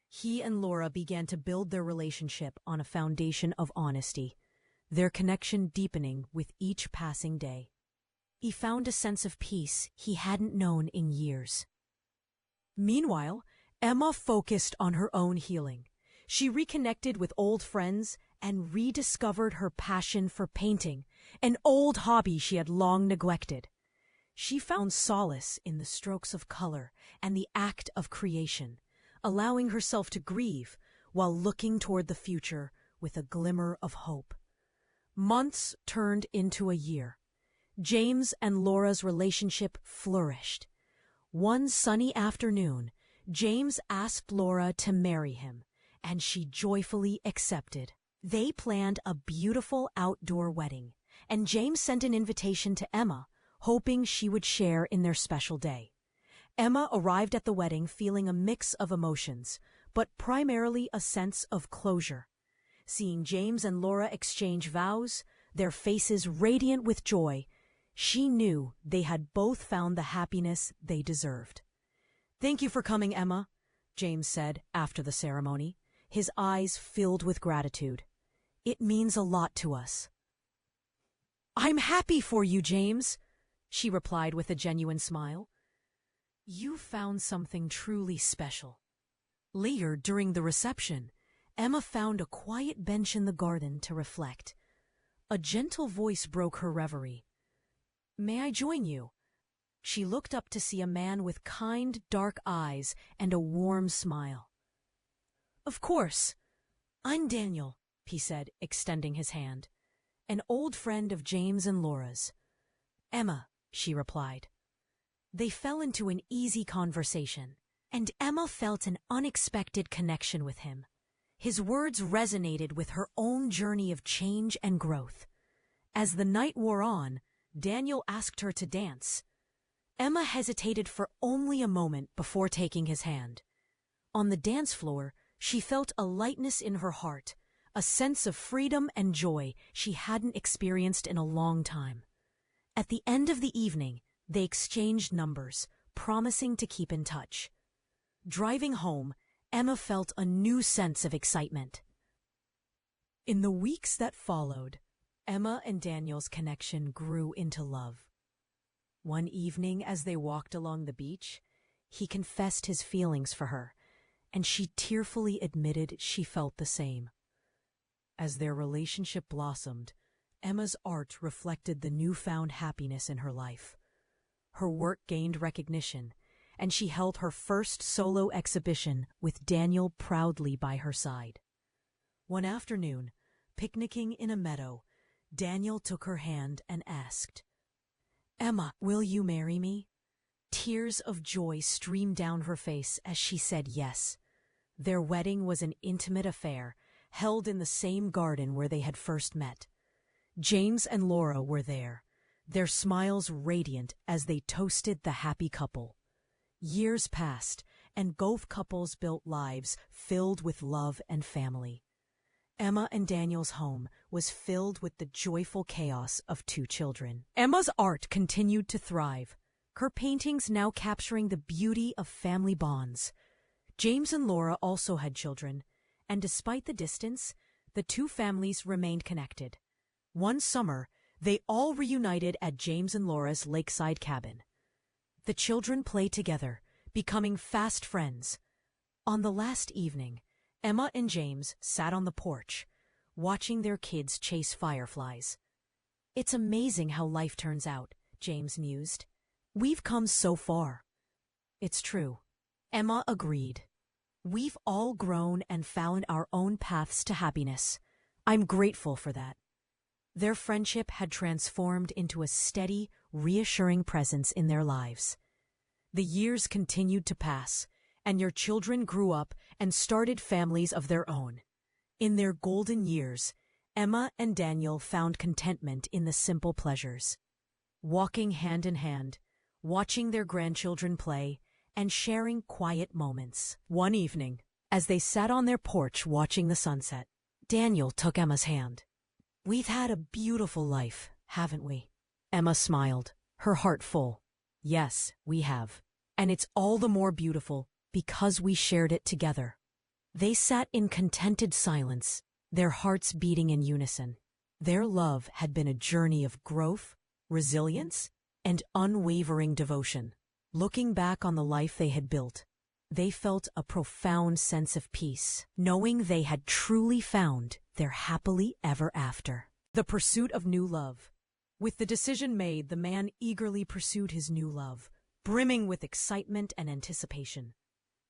Speaker 1: He and Laura began to build their relationship on a foundation of honesty, their connection deepening with each passing day. He found a sense of peace he hadn't known in years. Meanwhile, Emma focused on her own healing. She reconnected with old friends and rediscovered her passion for painting, an old hobby she had long neglected. She found solace in the strokes of color and the act of creation, allowing herself to grieve while looking toward the future with a glimmer of hope. Months turned into a year. James and Laura's relationship flourished. One sunny afternoon, James asked Laura to marry him, and she joyfully accepted. They planned a beautiful outdoor wedding, and James sent an invitation to Emma, hoping she would share in their special day. Emma arrived at the wedding feeling a mix of emotions, but primarily a sense of closure. Seeing James and Laura exchange vows, their faces radiant with joy, she knew they had both found the happiness they deserved. "Thank you for coming, Emma," James said after the ceremony, his eyes filled with gratitude. "It means a lot to us." "I'm happy for you, James," she replied with a genuine smile. "You found something truly special." Later, during the reception, Emma found a quiet bench in the garden to reflect. A gentle voice broke her reverie. "May I join you?" She looked up to see a man with kind, dark eyes and a warm smile. "Of course. I'm Daniel," he said, extending his hand. "An old friend of James and Laura's." "Emma," she replied. They fell into an easy conversation, and Emma felt an unexpected connection with him. His words resonated with her own journey of change and growth. As the night wore on, Daniel asked her to dance. Emma hesitated for only a moment before taking his hand. On the dance floor, she felt a lightness in her heart, a sense of freedom and joy she hadn't experienced in a long time. At the end of the evening, they exchanged numbers, promising to keep in touch. Driving home, Emma felt a new sense of excitement. In the weeks that followed, Emma and Daniel's connection grew into love. One evening, as they walked along the beach, he confessed his feelings for her, and she tearfully admitted she felt the same. As their relationship blossomed, Emma's art reflected the newfound happiness in her life. Her work gained recognition, and she held her first solo exhibition with Daniel proudly by her side. One afternoon, picnicking in a meadow, Daniel took her hand and asked, "Emma, will you marry me?" Tears of joy streamed down her face as she said yes. Their wedding was an intimate affair, held in the same garden where they had first met. James and Laura were there, their smiles radiant as they toasted the happy couple. Years passed, and both couples built lives filled with love and family. Emma and Daniel's home was filled with the joyful chaos of two children. Emma's art continued to thrive, her paintings now capturing the beauty of family bonds. James and Laura also had children, and despite the distance, the two families remained connected. One summer, they all reunited at James and Laura's lakeside cabin. The children played together, becoming fast friends. On the last evening, Emma and James sat on the porch, watching their kids chase fireflies. "It's amazing how life turns out," James mused. "We've come so far." "It's true," Emma agreed. "We've all grown and found our own paths to happiness. I'm grateful for that." Their friendship had transformed into a steady, reassuring presence in their lives. The years continued to pass, and their children grew up and started families of their own. In their golden years, Emma and Daniel found contentment in the simple pleasures. Walking hand in hand, watching their grandchildren play, and sharing quiet moments. One evening, as they sat on their porch watching the sunset, Daniel took Emma's hand. "We've had a beautiful life, haven't we?" Emma smiled, her heart full. "Yes, we have. And it's all the more beautiful because we shared it together." They sat in contented silence, their hearts beating in unison. Their love had been a journey of growth, resilience, and unwavering devotion. Looking back on the life they had built, they felt a profound sense of peace, knowing they had truly found their happily ever after. The pursuit of new love. With the decision made, the man eagerly pursued his new love, brimming with excitement and anticipation.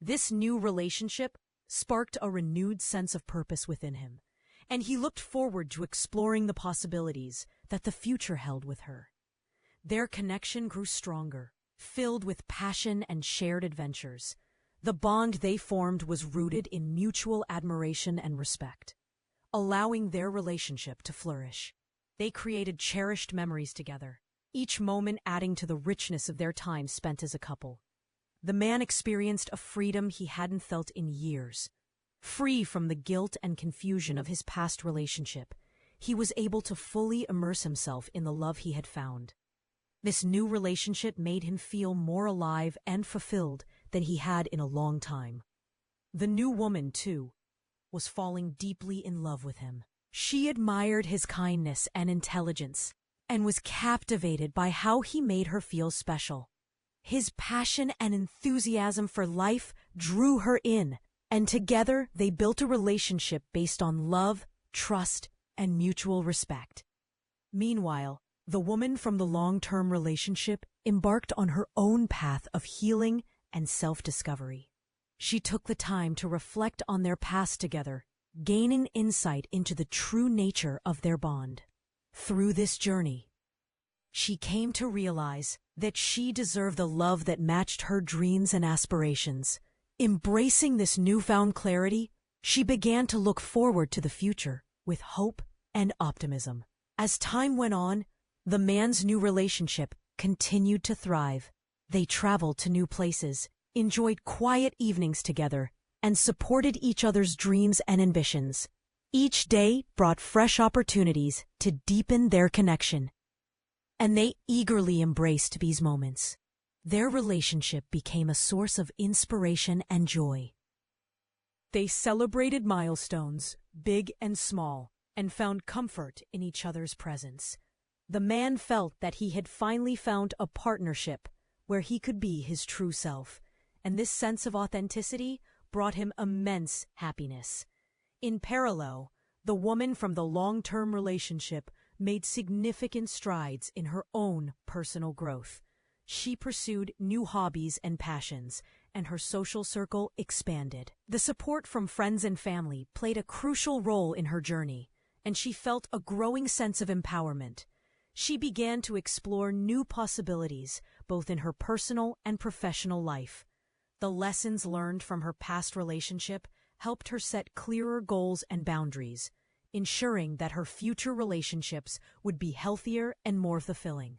Speaker 1: This new relationship sparked a renewed sense of purpose within him, and he looked forward to exploring the possibilities that the future held with her. Their connection grew stronger, filled with passion and shared adventures. The bond they formed was rooted in mutual admiration and respect, allowing their relationship to flourish. They created cherished memories together, each moment adding to the richness of their time spent as a couple. The man experienced a freedom he hadn't felt in years. Free from the guilt and confusion of his past relationship, he was able to fully immerse himself in the love he had found. This new relationship made him feel more alive and fulfilled than he had in a long time. The new woman, too, was falling deeply in love with him. She admired his kindness and intelligence, and was captivated by how he made her feel special. His passion and enthusiasm for life drew her in, and together they built a relationship based on love, trust, and mutual respect. Meanwhile, the woman from the long-term relationship embarked on her own path of healing and self-discovery. She took the time to reflect on their past together, gaining insight into the true nature of their bond. Through this journey, she came to realize that she deserved the love that matched her dreams and aspirations. Embracing this newfound clarity, she began to look forward to the future with hope and optimism. As time went on, the man's new relationship continued to thrive. They traveled to new places, enjoyed quiet evenings together, and supported each other's dreams and ambitions. Each day brought fresh opportunities to deepen their connection, and they eagerly embraced these moments. Their relationship became a source of inspiration and joy. They celebrated milestones, big and small, and found comfort in each other's presence. The man felt that he had finally found a partnership where he could be his true self, and this sense of authenticity brought him immense happiness. In parallel, the woman from the long-term relationship made significant strides in her own personal growth. She pursued new hobbies and passions, and her social circle expanded. The support from friends and family played a crucial role in her journey, and she felt a growing sense of empowerment. She began to explore new possibilities, both in her personal and professional life. The lessons learned from her past relationship helped her set clearer goals and boundaries, ensuring that her future relationships would be healthier and more fulfilling.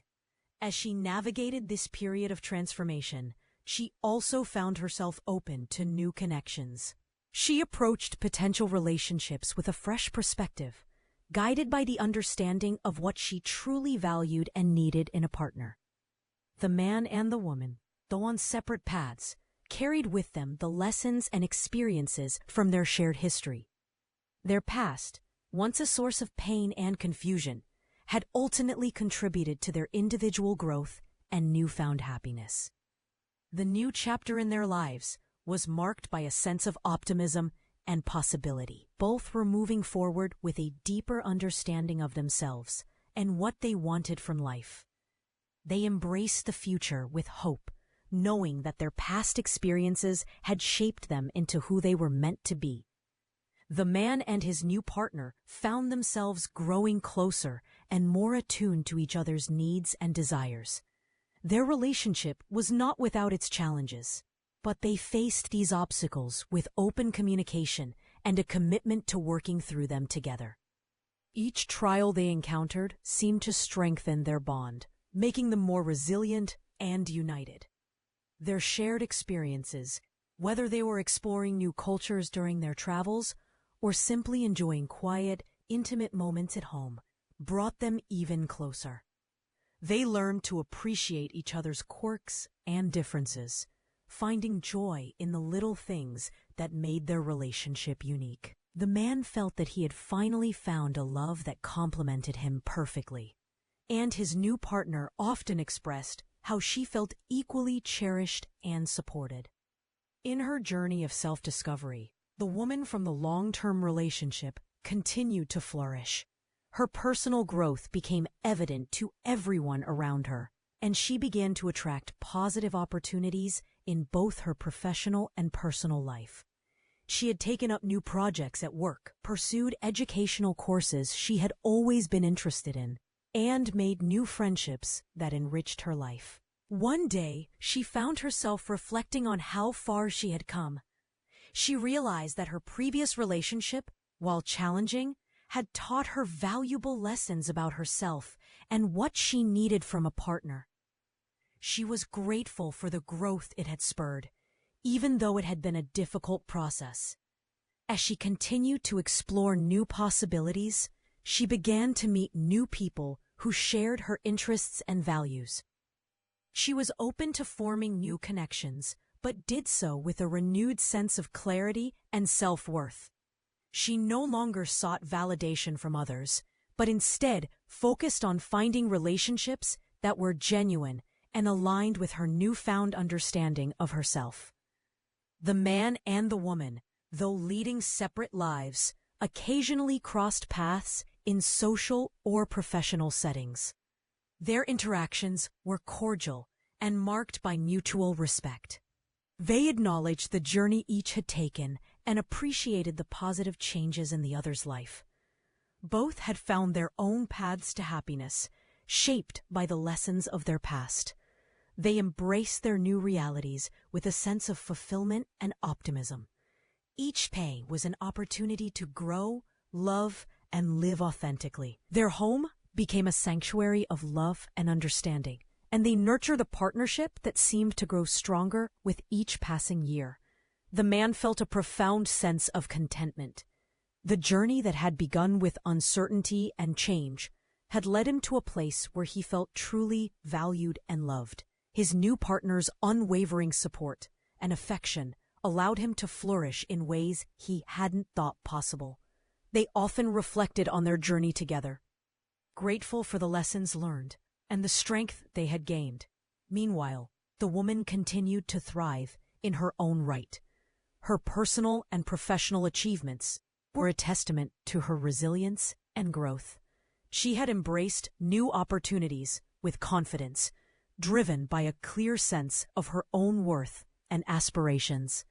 Speaker 1: As she navigated this period of transformation, she also found herself open to new connections. She approached potential relationships with a fresh perspective, guided by the understanding of what she truly valued and needed in a partner. The man and the woman, though on separate paths, carried with them the lessons and experiences from their shared history. Their past, once a source of pain and confusion, had ultimately contributed to their individual growth and newfound happiness. The new chapter in their lives was marked by a sense of optimism and possibility. Both were moving forward with a deeper understanding of themselves and what they wanted from life. They embraced the future with hope, knowing that their past experiences had shaped them into who they were meant to be. The man and his new partner found themselves growing closer and more attuned to each other's needs and desires. Their relationship was not without its challenges, but they faced these obstacles with open communication and a commitment to working through them together. Each trial they encountered seemed to strengthen their bond, making them more resilient and united. Their shared experiences, whether they were exploring new cultures during their travels or simply enjoying quiet, intimate moments at home, brought them even closer. They learned to appreciate each other's quirks and differences, finding joy in the little things that made their relationship unique. The man felt that he had finally found a love that complemented him perfectly, and his new partner often expressed how she felt equally cherished and supported. In her journey of self-discovery, the woman from the long-term relationship continued to flourish. Her personal growth became evident to everyone around her, and she began to attract positive opportunities in both her professional and personal life. She had taken up new projects at work, pursued educational courses she had always been interested in, and made new friendships that enriched her life. One day, she found herself reflecting on how far she had come. She realized that her previous relationship, while challenging, had taught her valuable lessons about herself and what she needed from a partner. She was grateful for the growth it had spurred, even though it had been a difficult process. As she continued to explore new possibilities, she began to meet new people who shared her interests and values. She was open to forming new connections, but did so with a renewed sense of clarity and self-worth. She no longer sought validation from others, but instead focused on finding relationships that were genuine and aligned with her newfound understanding of herself. The man and the woman, though leading separate lives, occasionally crossed paths in social or professional settings. Their interactions were cordial and marked by mutual respect. They acknowledged the journey each had taken and appreciated the positive changes in the other's life. Both had found their own paths to happiness, shaped by the lessons of their past. They embraced their new realities with a sense of fulfillment and optimism. Each day was an opportunity to grow, love, and live authentically. Their home became a sanctuary of love and understanding, and they nurtured a partnership that seemed to grow stronger with each passing year. The man felt a profound sense of contentment. The journey that had begun with uncertainty and change had led him to a place where he felt truly valued and loved. His new partner's unwavering support and affection allowed him to flourish in ways he hadn't thought possible. They often reflected on their journey together, grateful for the lessons learned and the strength they had gained. Meanwhile, the woman continued to thrive in her own right. Her personal and professional achievements were a testament to her resilience and growth. She had embraced new opportunities with confidence, driven by a clear sense of her own worth and aspirations.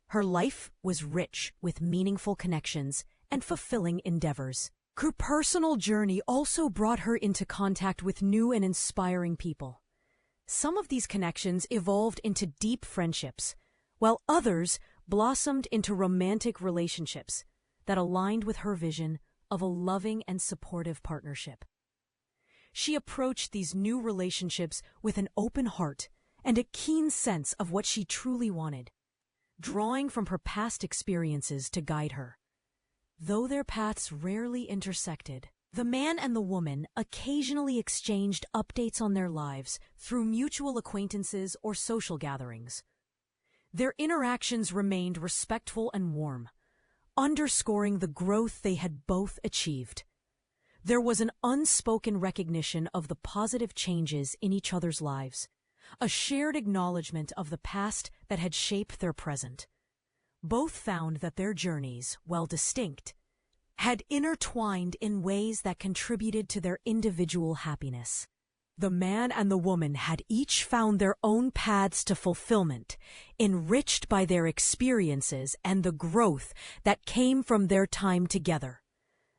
Speaker 1: Her life was rich with meaningful connections and fulfilling endeavors. Her personal journey also brought her into contact with new and inspiring people. Some of these connections evolved into deep friendships, while others blossomed into romantic relationships that aligned with her vision of a loving and supportive partnership. She approached these new relationships with an open heart and a keen sense of what she truly wanted, drawing from her past experiences to guide her. Though their paths rarely intersected, the man and the woman occasionally exchanged updates on their lives through mutual acquaintances or social gatherings. Their interactions remained respectful and warm, underscoring the growth they had both achieved. There was an unspoken recognition of the positive changes in each other's lives, a shared acknowledgement of the past that had shaped their present. Both found that their journeys, while distinct, had intertwined in ways that contributed to their individual happiness. The man and the woman had each found their own paths to fulfillment, enriched by their experiences and the growth that came from their time together.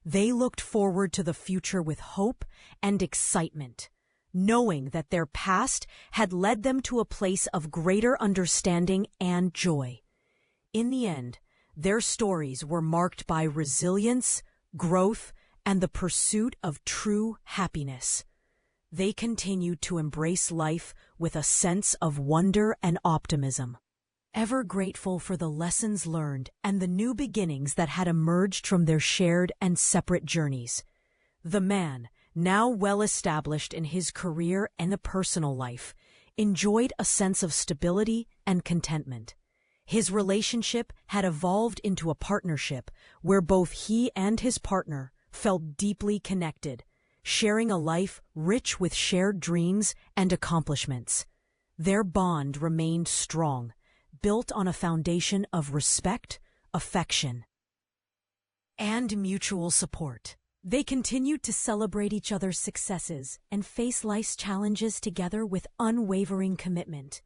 Speaker 1: They looked forward to the future with hope and excitement, knowing that their past had led them to a place of greater understanding and joy. In the end, their stories were marked by resilience, growth, and the pursuit of true happiness. They continued to embrace life with a sense of wonder and optimism, ever grateful for the lessons learned and the new beginnings that had emerged from their shared and separate journeys. The man, now well established in his career and the personal life, enjoyed a sense of stability and contentment. His relationship had evolved into a partnership where both he and his partner felt deeply connected, sharing a life rich with shared dreams and accomplishments. Their bond remained strong, built on a foundation of respect, affection, and mutual support. They continued to celebrate each other's successes and face life's challenges together with unwavering commitment.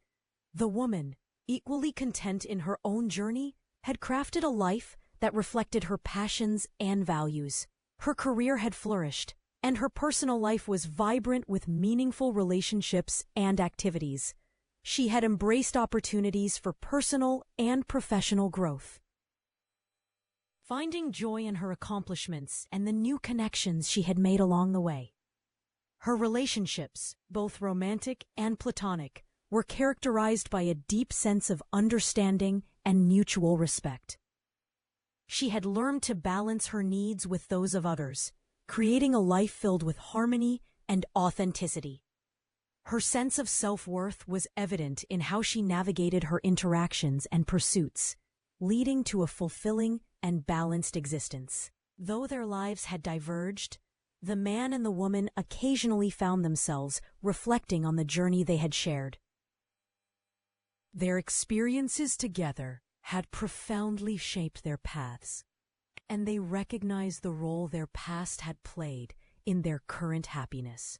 Speaker 1: The woman, equally content in her own journey, had crafted a life that reflected her passions and values. Her career had flourished, and her personal life was vibrant with meaningful relationships and activities. She had embraced opportunities for personal and professional growth, finding joy in her accomplishments and the new connections she had made along the way. Her relationships, both romantic and platonic, were characterized by a deep sense of understanding and mutual respect. She had learned to balance her needs with those of others, creating a life filled with harmony and authenticity. Her sense of self-worth was evident in how she navigated her interactions and pursuits, leading to a fulfilling and balanced existence. Though their lives had diverged, the man and the woman occasionally found themselves reflecting on the journey they had shared. Their experiences together had profoundly shaped their paths, and they recognized the role their past had played in their current happiness.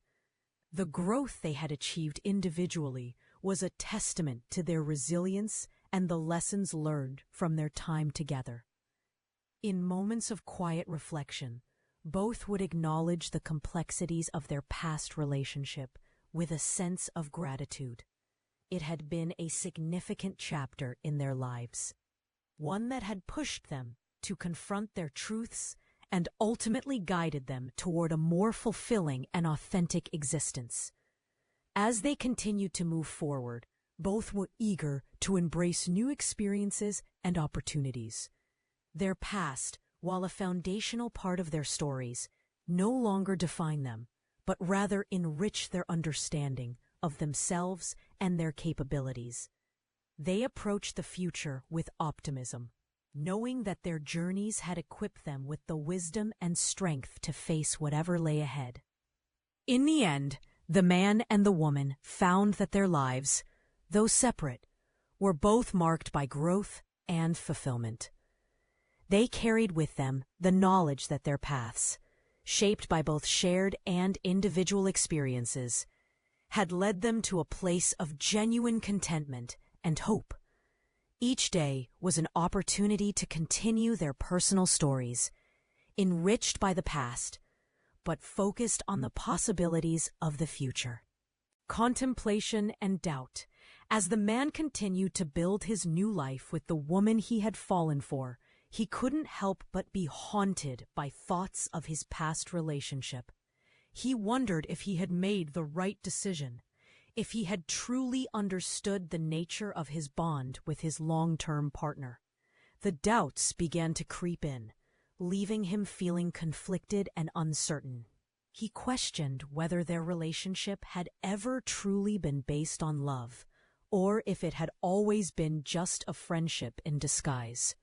Speaker 1: The growth they had achieved individually was a testament to their resilience and the lessons learned from their time together. In moments of quiet reflection, both would acknowledge the complexities of their past relationship with a sense of gratitude. It had been a significant chapter in their lives, one that had pushed them to confront their truths and ultimately guided them toward a more fulfilling and authentic existence. As they continued to move forward, both were eager to embrace new experiences and opportunities. Their past, while a foundational part of their stories, no longer define them, but rather enrich their understanding of themselves and their capabilities. They approached the future with optimism, knowing that their journeys had equipped them with the wisdom and strength to face whatever lay ahead. In the end, the man and the woman found that their lives, though separate, were both marked by growth and fulfillment. They carried with them the knowledge that their paths, shaped by both shared and individual experiences, had led them to a place of genuine contentment and hope. Each day was an opportunity to continue their personal stories, enriched by the past, but focused on the possibilities of the future. Contemplation and doubt. As the man continued to build his new life with the woman he had fallen for, he couldn't help but be haunted by thoughts of his past relationship. He wondered if he had made the right decision, if he had truly understood the nature of his bond with his long-term partner. The doubts began to creep in, leaving him feeling conflicted and uncertain. He questioned whether their relationship had ever truly been based on love, or if it had always been just a friendship in disguise.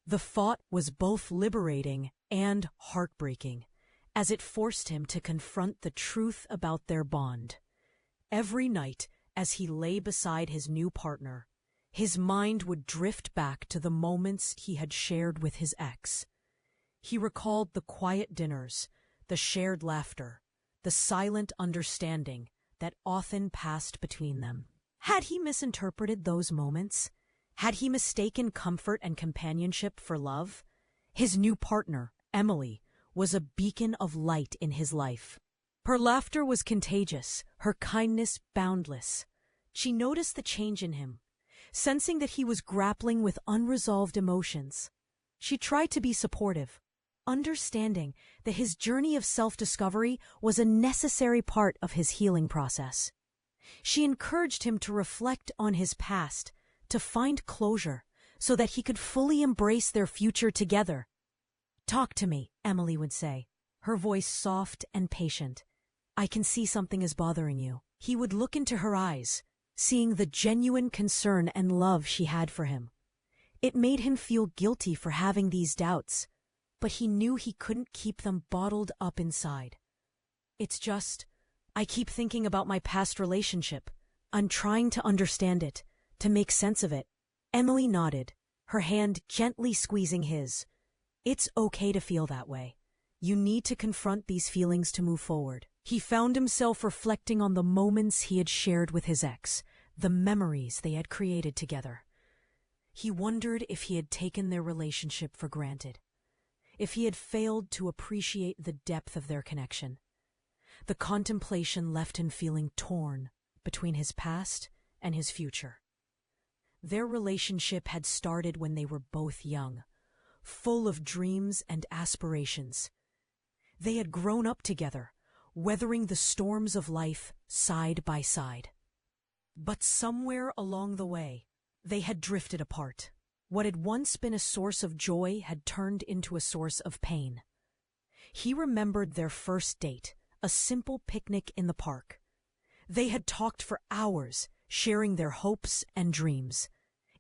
Speaker 1: The thought was both liberating and heartbreaking, as it forced him to confront the truth about their bond. Every night, as he lay beside his new partner, his mind would drift back to the moments he had shared with his ex. He recalled the quiet dinners, the shared laughter, the silent understanding that often passed between them. Had he misinterpreted those moments? Had he mistaken comfort and companionship for love? His new partner, Emily, was a beacon of light in his life. Her laughter was contagious, her kindness boundless. She noticed the change in him, sensing that he was grappling with unresolved emotions. She tried to be supportive, understanding that his journey of self-discovery was a necessary part of his healing process. She encouraged him to reflect on his past, to find closure, so that he could fully embrace their future together. "Talk to me," Emily would say, her voice soft and patient. "I can see something is bothering you." He would look into her eyes, seeing the genuine concern and love she had for him. It made him feel guilty for having these doubts, but he knew he couldn't keep them bottled up inside. "It's just, I keep thinking about my past relationship. I'm trying to understand it, to make sense of it." Emily nodded, her hand gently squeezing his. "It's okay to feel that way. You need to confront these feelings to move forward." He found himself reflecting on the moments he had shared with his ex, the memories they had created together. He wondered if he had taken their relationship for granted, if he had failed to appreciate the depth of their connection. The contemplation left him feeling torn between his past and his future. Their relationship had started when they were both young, full of dreams and aspirations. They had grown up together, weathering the storms of life side by side. But somewhere along the way, they had drifted apart. What had once been a source of joy had turned into a source of pain. He remembered their first date, a simple picnic in the park. They had talked for hours, sharing their hopes and dreams.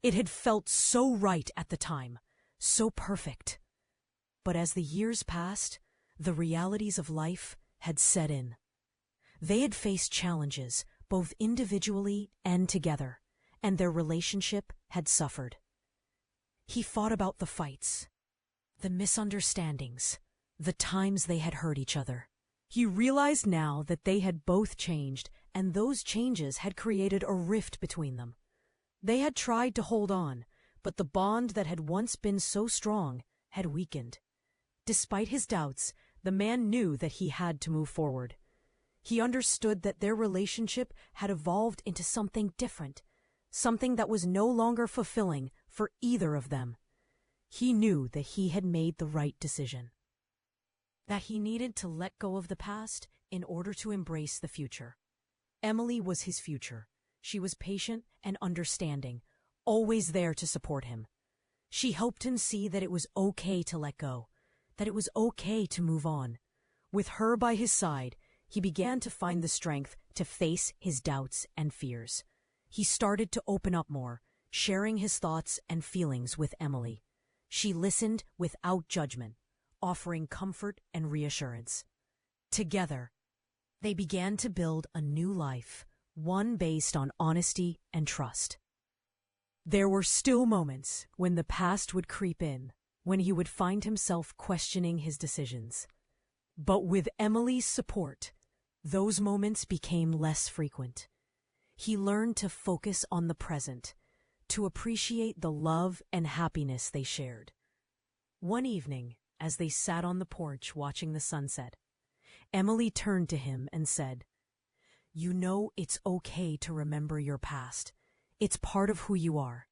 Speaker 1: It had felt so right at the time, so perfect. But as the years passed, the realities of life had set in. They had faced challenges, both individually and together, and their relationship had suffered. He thought about the fights, the misunderstandings, the times they had hurt each other. He realized now that they had both changed, and those changes had created a rift between them. They had tried to hold on, but the bond that had once been so strong had weakened. Despite his doubts, the man knew that he had to move forward. He understood that their relationship had evolved into something different, something that was no longer fulfilling for either of them. He knew that he had made the right decision, that he needed to let go of the past in order to embrace the future. Emily was his future. She was patient and understanding, always there to support him. She helped him see that it was okay to let go, that it was okay to move on. With her by his side, he began to find the strength to face his doubts and fears. He started to open up more, sharing his thoughts and feelings with Emily. She listened without judgment, offering comfort and reassurance. Together, they began to build a new life, one based on honesty and trust. There were still moments when the past would creep in, when he would find himself questioning his decisions. But with Emily's support, those moments became less frequent. He learned to focus on the present, to appreciate the love and happiness they shared. One evening, as they sat on the porch watching the sunset, Emily turned to him and said, "You know it's okay to remember your past. It's part of who you are.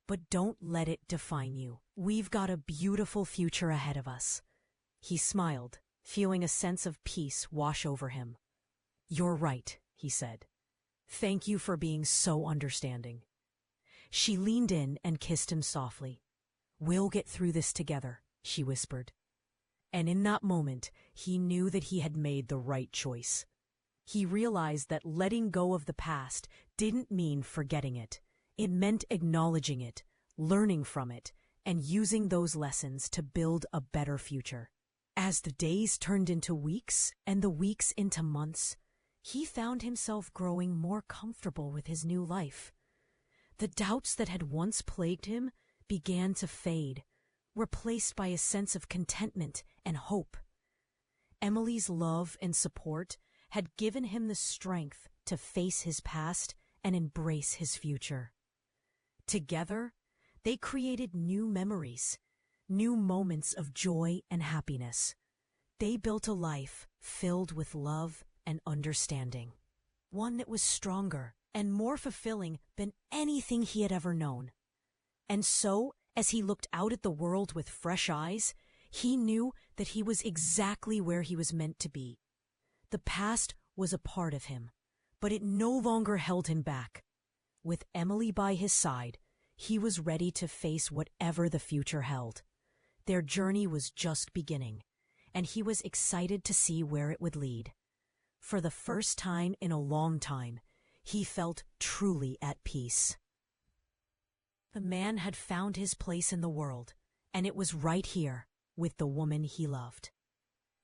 Speaker 1: But don't let it define you. We've got a beautiful future ahead of us." He smiled, feeling a sense of peace wash over him. "You're right," he said. "Thank you for being so understanding." She leaned in and kissed him softly. "We'll get through this together," she whispered. And in that moment, he knew that he had made the right choice. He realized that letting go of the past didn't mean forgetting it. It meant acknowledging it, learning from it, and using those lessons to build a better future. As the days turned into weeks and the weeks into months, he found himself growing more comfortable with his new life. The doubts that had once plagued him began to fade, replaced by a sense of contentment and hope. Emily's love and support had given him the strength to face his past and embrace his future. Together, they created new memories, new moments of joy and happiness. They built a life filled with love and understanding, one that was stronger and more fulfilling than anything he had ever known. And so, as he looked out at the world with fresh eyes, he knew that he was exactly where he was meant to be. The past was a part of him, but it no longer held him back. With Emily by his side, he was ready to face whatever the future held. Their journey was just beginning, and he was excited to see where it would lead. For the first time in a long time, he felt truly at peace. The man had found his place in the world, and it was right here with the woman he loved.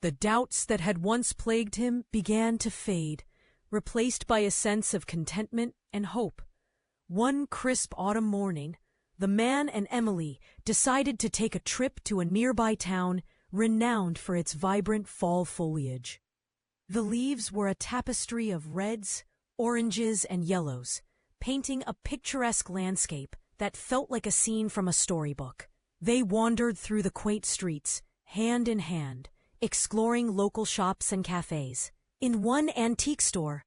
Speaker 1: The doubts that had once plagued him began to fade, replaced by a sense of contentment and hope. One crisp autumn morning, the man and Emily decided to take a trip to a nearby town renowned for its vibrant fall foliage. The leaves were a tapestry of reds, oranges, and yellows, painting a picturesque landscape that felt like a scene from a storybook. They wandered through the quaint streets, hand in hand, exploring local shops and cafes. In one antique store,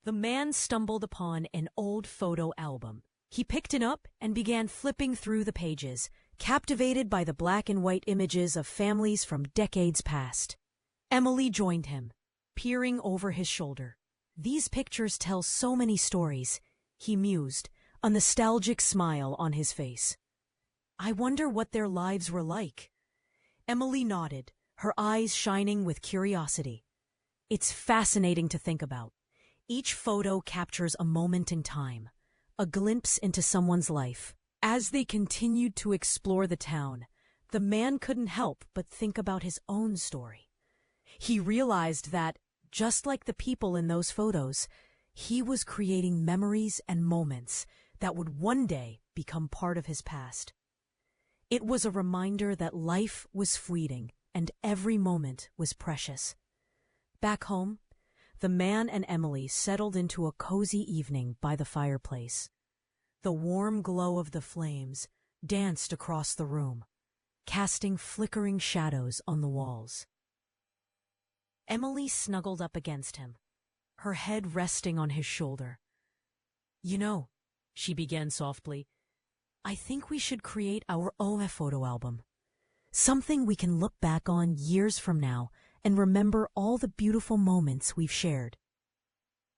Speaker 1: the man stumbled upon an old photo album. He picked it up and began flipping through the pages, captivated by the black and white images of families from decades past. Emily joined him, peering over his shoulder. "These pictures tell so many stories," he mused, a nostalgic smile on his face. "I wonder what their lives were like." Emily nodded, her eyes shining with curiosity. "It's fascinating to think about. Each photo captures a moment in time, a glimpse into someone's life." As they continued to explore the town, the man couldn't help but think about his own story. He realized that, just like the people in those photos, he was creating memories and moments that would one day become part of his past. It was a reminder that life was fleeting and every moment was precious. Back home, the man and Emily settled into a cozy evening by the fireplace. The warm glow of the flames danced across the room, casting flickering shadows on the walls. Emily snuggled up against him, her head resting on his shoulder. "You know," she began softly, "I think we should create our own photo album. Something we can look back on years from now and remember all the beautiful moments we've shared."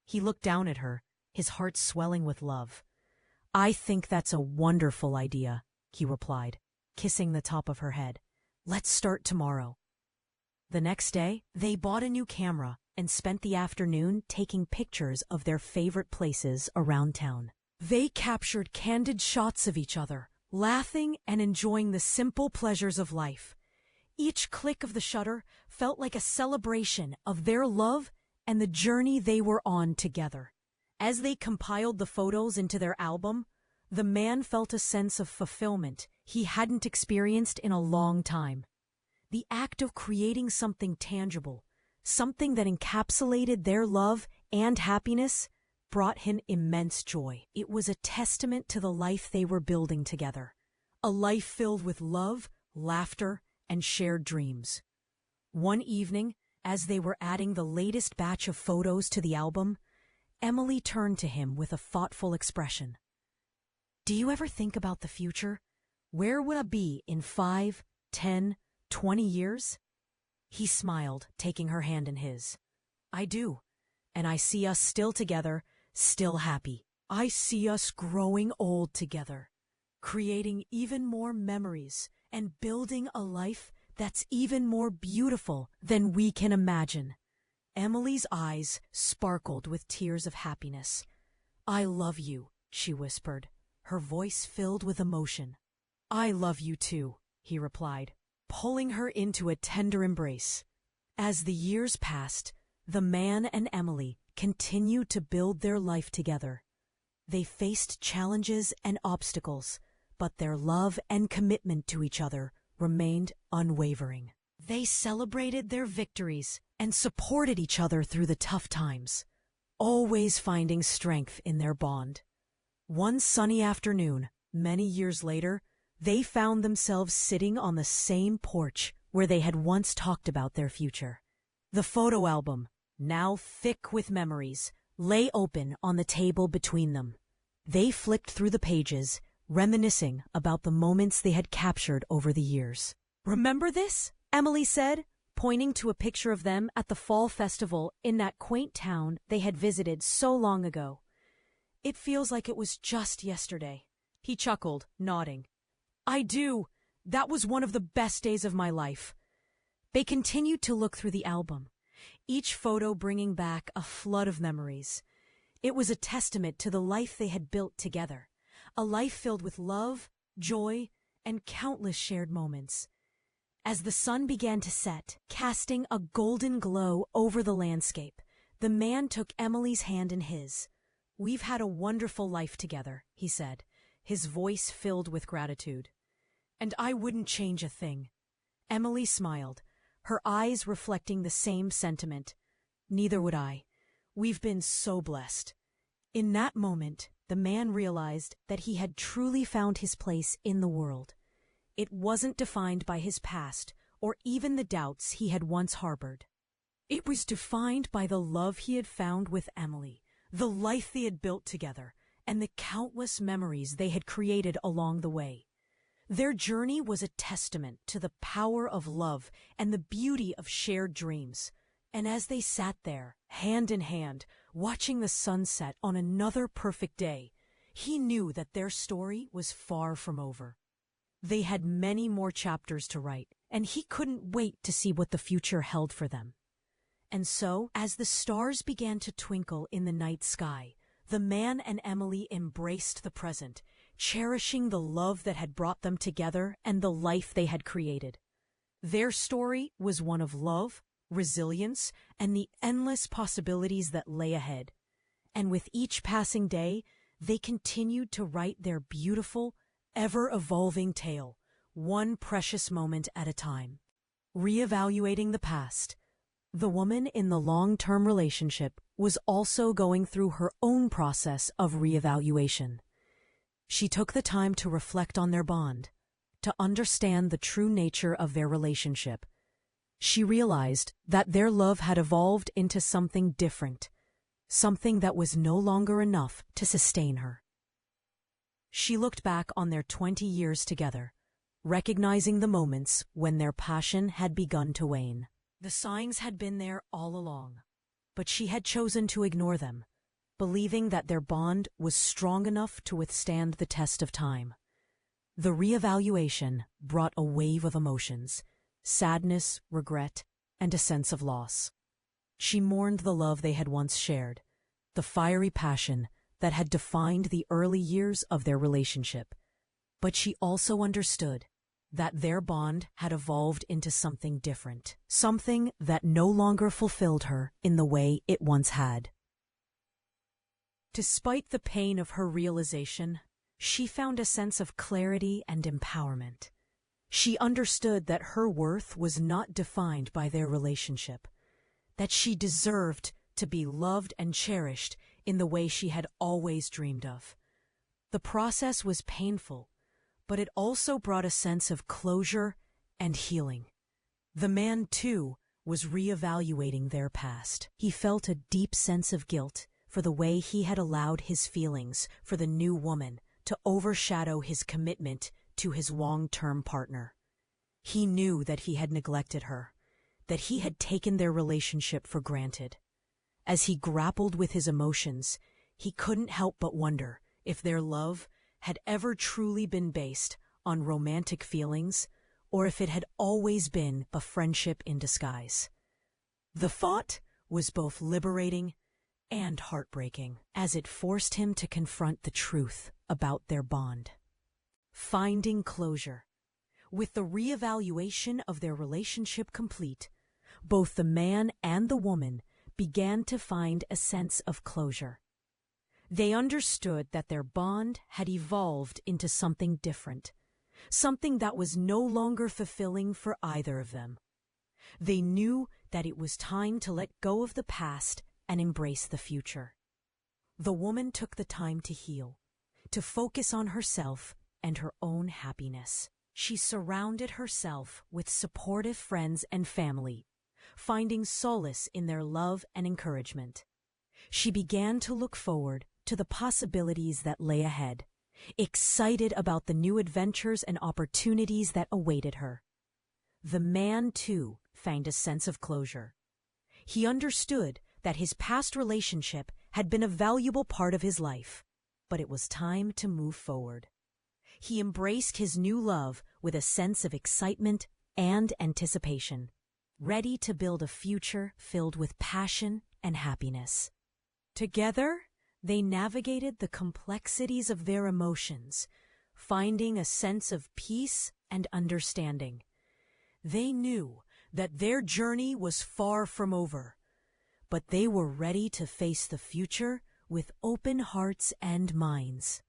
Speaker 1: He looked down at her, his heart swelling with love. "I think that's a wonderful idea," he replied, kissing the top of her head. "Let's start tomorrow." The next day, they bought a new camera and spent the afternoon taking pictures of their favorite places around town. They captured candid shots of each other, laughing and enjoying the simple pleasures of life. Each click of the shutter felt like a celebration of their love and the journey they were on together. As they compiled the photos into their album, the man felt a sense of fulfillment he hadn't experienced in a long time. The act of creating something tangible, something that encapsulated their love and happiness, brought him immense joy. It was a testament to the life they were building together, a life filled with love, laughter, and shared dreams. One evening, as they were adding the latest batch of photos to the album, Emily turned to him with a thoughtful expression. "Do you ever think about the future? Where would I be in 5, 10, 20 years? He smiled, taking her hand in his. "I do, and I see us still together, still happy. I see us growing old together, creating even more memories and building a life that's even more beautiful than we can imagine." Emily's eyes sparkled with tears of happiness. "I love you," she whispered, her voice filled with emotion. "I love you too," he replied, pulling her into a tender embrace. As the years passed, the man and Emily continued to build their life together. They faced challenges and obstacles, but their love and commitment to each other remained unwavering. They celebrated their victories and supported each other through the tough times, always finding strength in their bond. One sunny afternoon, many years later, they found themselves sitting on the same porch where they had once talked about their future. The photo album, now thick with memories, lay open on the table between them. They flicked through the pages, reminiscing about the moments they had captured over the years. "Remember this?" Emily said, pointing to a picture of them at the fall festival in that quaint town they had visited so long ago. "It feels like it was just yesterday." He chuckled, nodding. "I do. That was one of the best days of my life." They continued to look through the album, each photo bringing back a flood of memories. It was a testament to the life they had built together, a life filled with love, joy, and countless shared moments. As the sun began to set, casting a golden glow over the landscape, the man took Emily's hand in his. "We've had a wonderful life together," he said, his voice filled with gratitude. "And I wouldn't change a thing." Emily smiled, her eyes reflecting the same sentiment. "Neither would I. We've been so blessed." In that moment, the man realized that he had truly found his place in the world. It wasn't defined by his past or even the doubts he had once harbored. It was defined by the love he had found with Emily, the life they had built together, and the countless memories they had created along the way. Their journey was a testament to the power of love and the beauty of shared dreams. And as they sat there, hand in hand, watching the sunset on another perfect day, he knew that their story was far from over. They had many more chapters to write, and he couldn't wait to see what the future held for them. And so, as the stars began to twinkle in the night sky, the man and Emily embraced the present, cherishing the love that had brought them together and the life they had created. Their story was one of love, resilience, and the endless possibilities that lay ahead. And with each passing day, they continued to write their beautiful, ever-evolving tale, one precious moment at a time. Reevaluating the past. The woman in the long-term relationship was also going through her own process of reevaluation. She took the time to reflect on their bond, to understand the true nature of their relationship. She realized that their love had evolved into something different, something that was no longer enough to sustain her. She looked back on their 20 years together, recognizing the moments when their passion had begun to wane. The signs had been there all along, but she had chosen to ignore them, believing that their bond was strong enough to withstand the test of time. The reevaluation brought a wave of emotions, sadness, regret, and a sense of loss. She mourned the love they had once shared, the fiery passion that had defined the early years of their relationship. But she also understood that their bond had evolved into something different, something that no longer fulfilled her in the way it once had. Despite the pain of her realization, she found a sense of clarity and empowerment. She understood that her worth was not defined by their relationship, that she deserved to be loved and cherished in the way she had always dreamed of. The process was painful, but it also brought a sense of closure and healing. The man, too, was reevaluating their past. He felt a deep sense of guilt for the way he had allowed his feelings for the new woman to overshadow his commitment to his long-term partner. He knew that he had neglected her, that he had taken their relationship for granted. As he grappled with his emotions, he couldn't help but wonder if their love had ever truly been based on romantic feelings, or if it had always been a friendship in disguise. The thought was both liberating and heartbreaking, as it forced him to confront the truth about their bond. Finding closure. With the reevaluation of their relationship complete, both the man and the woman began to find a sense of closure. They understood that their bond had evolved into something different, something that was no longer fulfilling for either of them. They knew that it was time to let go of the past and embrace the future. The woman took the time to heal, to focus on herself and her own happiness. She surrounded herself with supportive friends and family, finding solace in their love and encouragement. She began to look forward to the possibilities that lay ahead, excited about the new adventures and opportunities that awaited her. The man, too, found a sense of closure. He understood that his past relationship had been a valuable part of his life, but it was time to move forward. He embraced his new love with a sense of excitement and anticipation, ready to build a future filled with passion and happiness. Together, they navigated the complexities of their emotions, finding a sense of peace and understanding. They knew that their journey was far from over, but they were ready to face the future with open hearts and minds.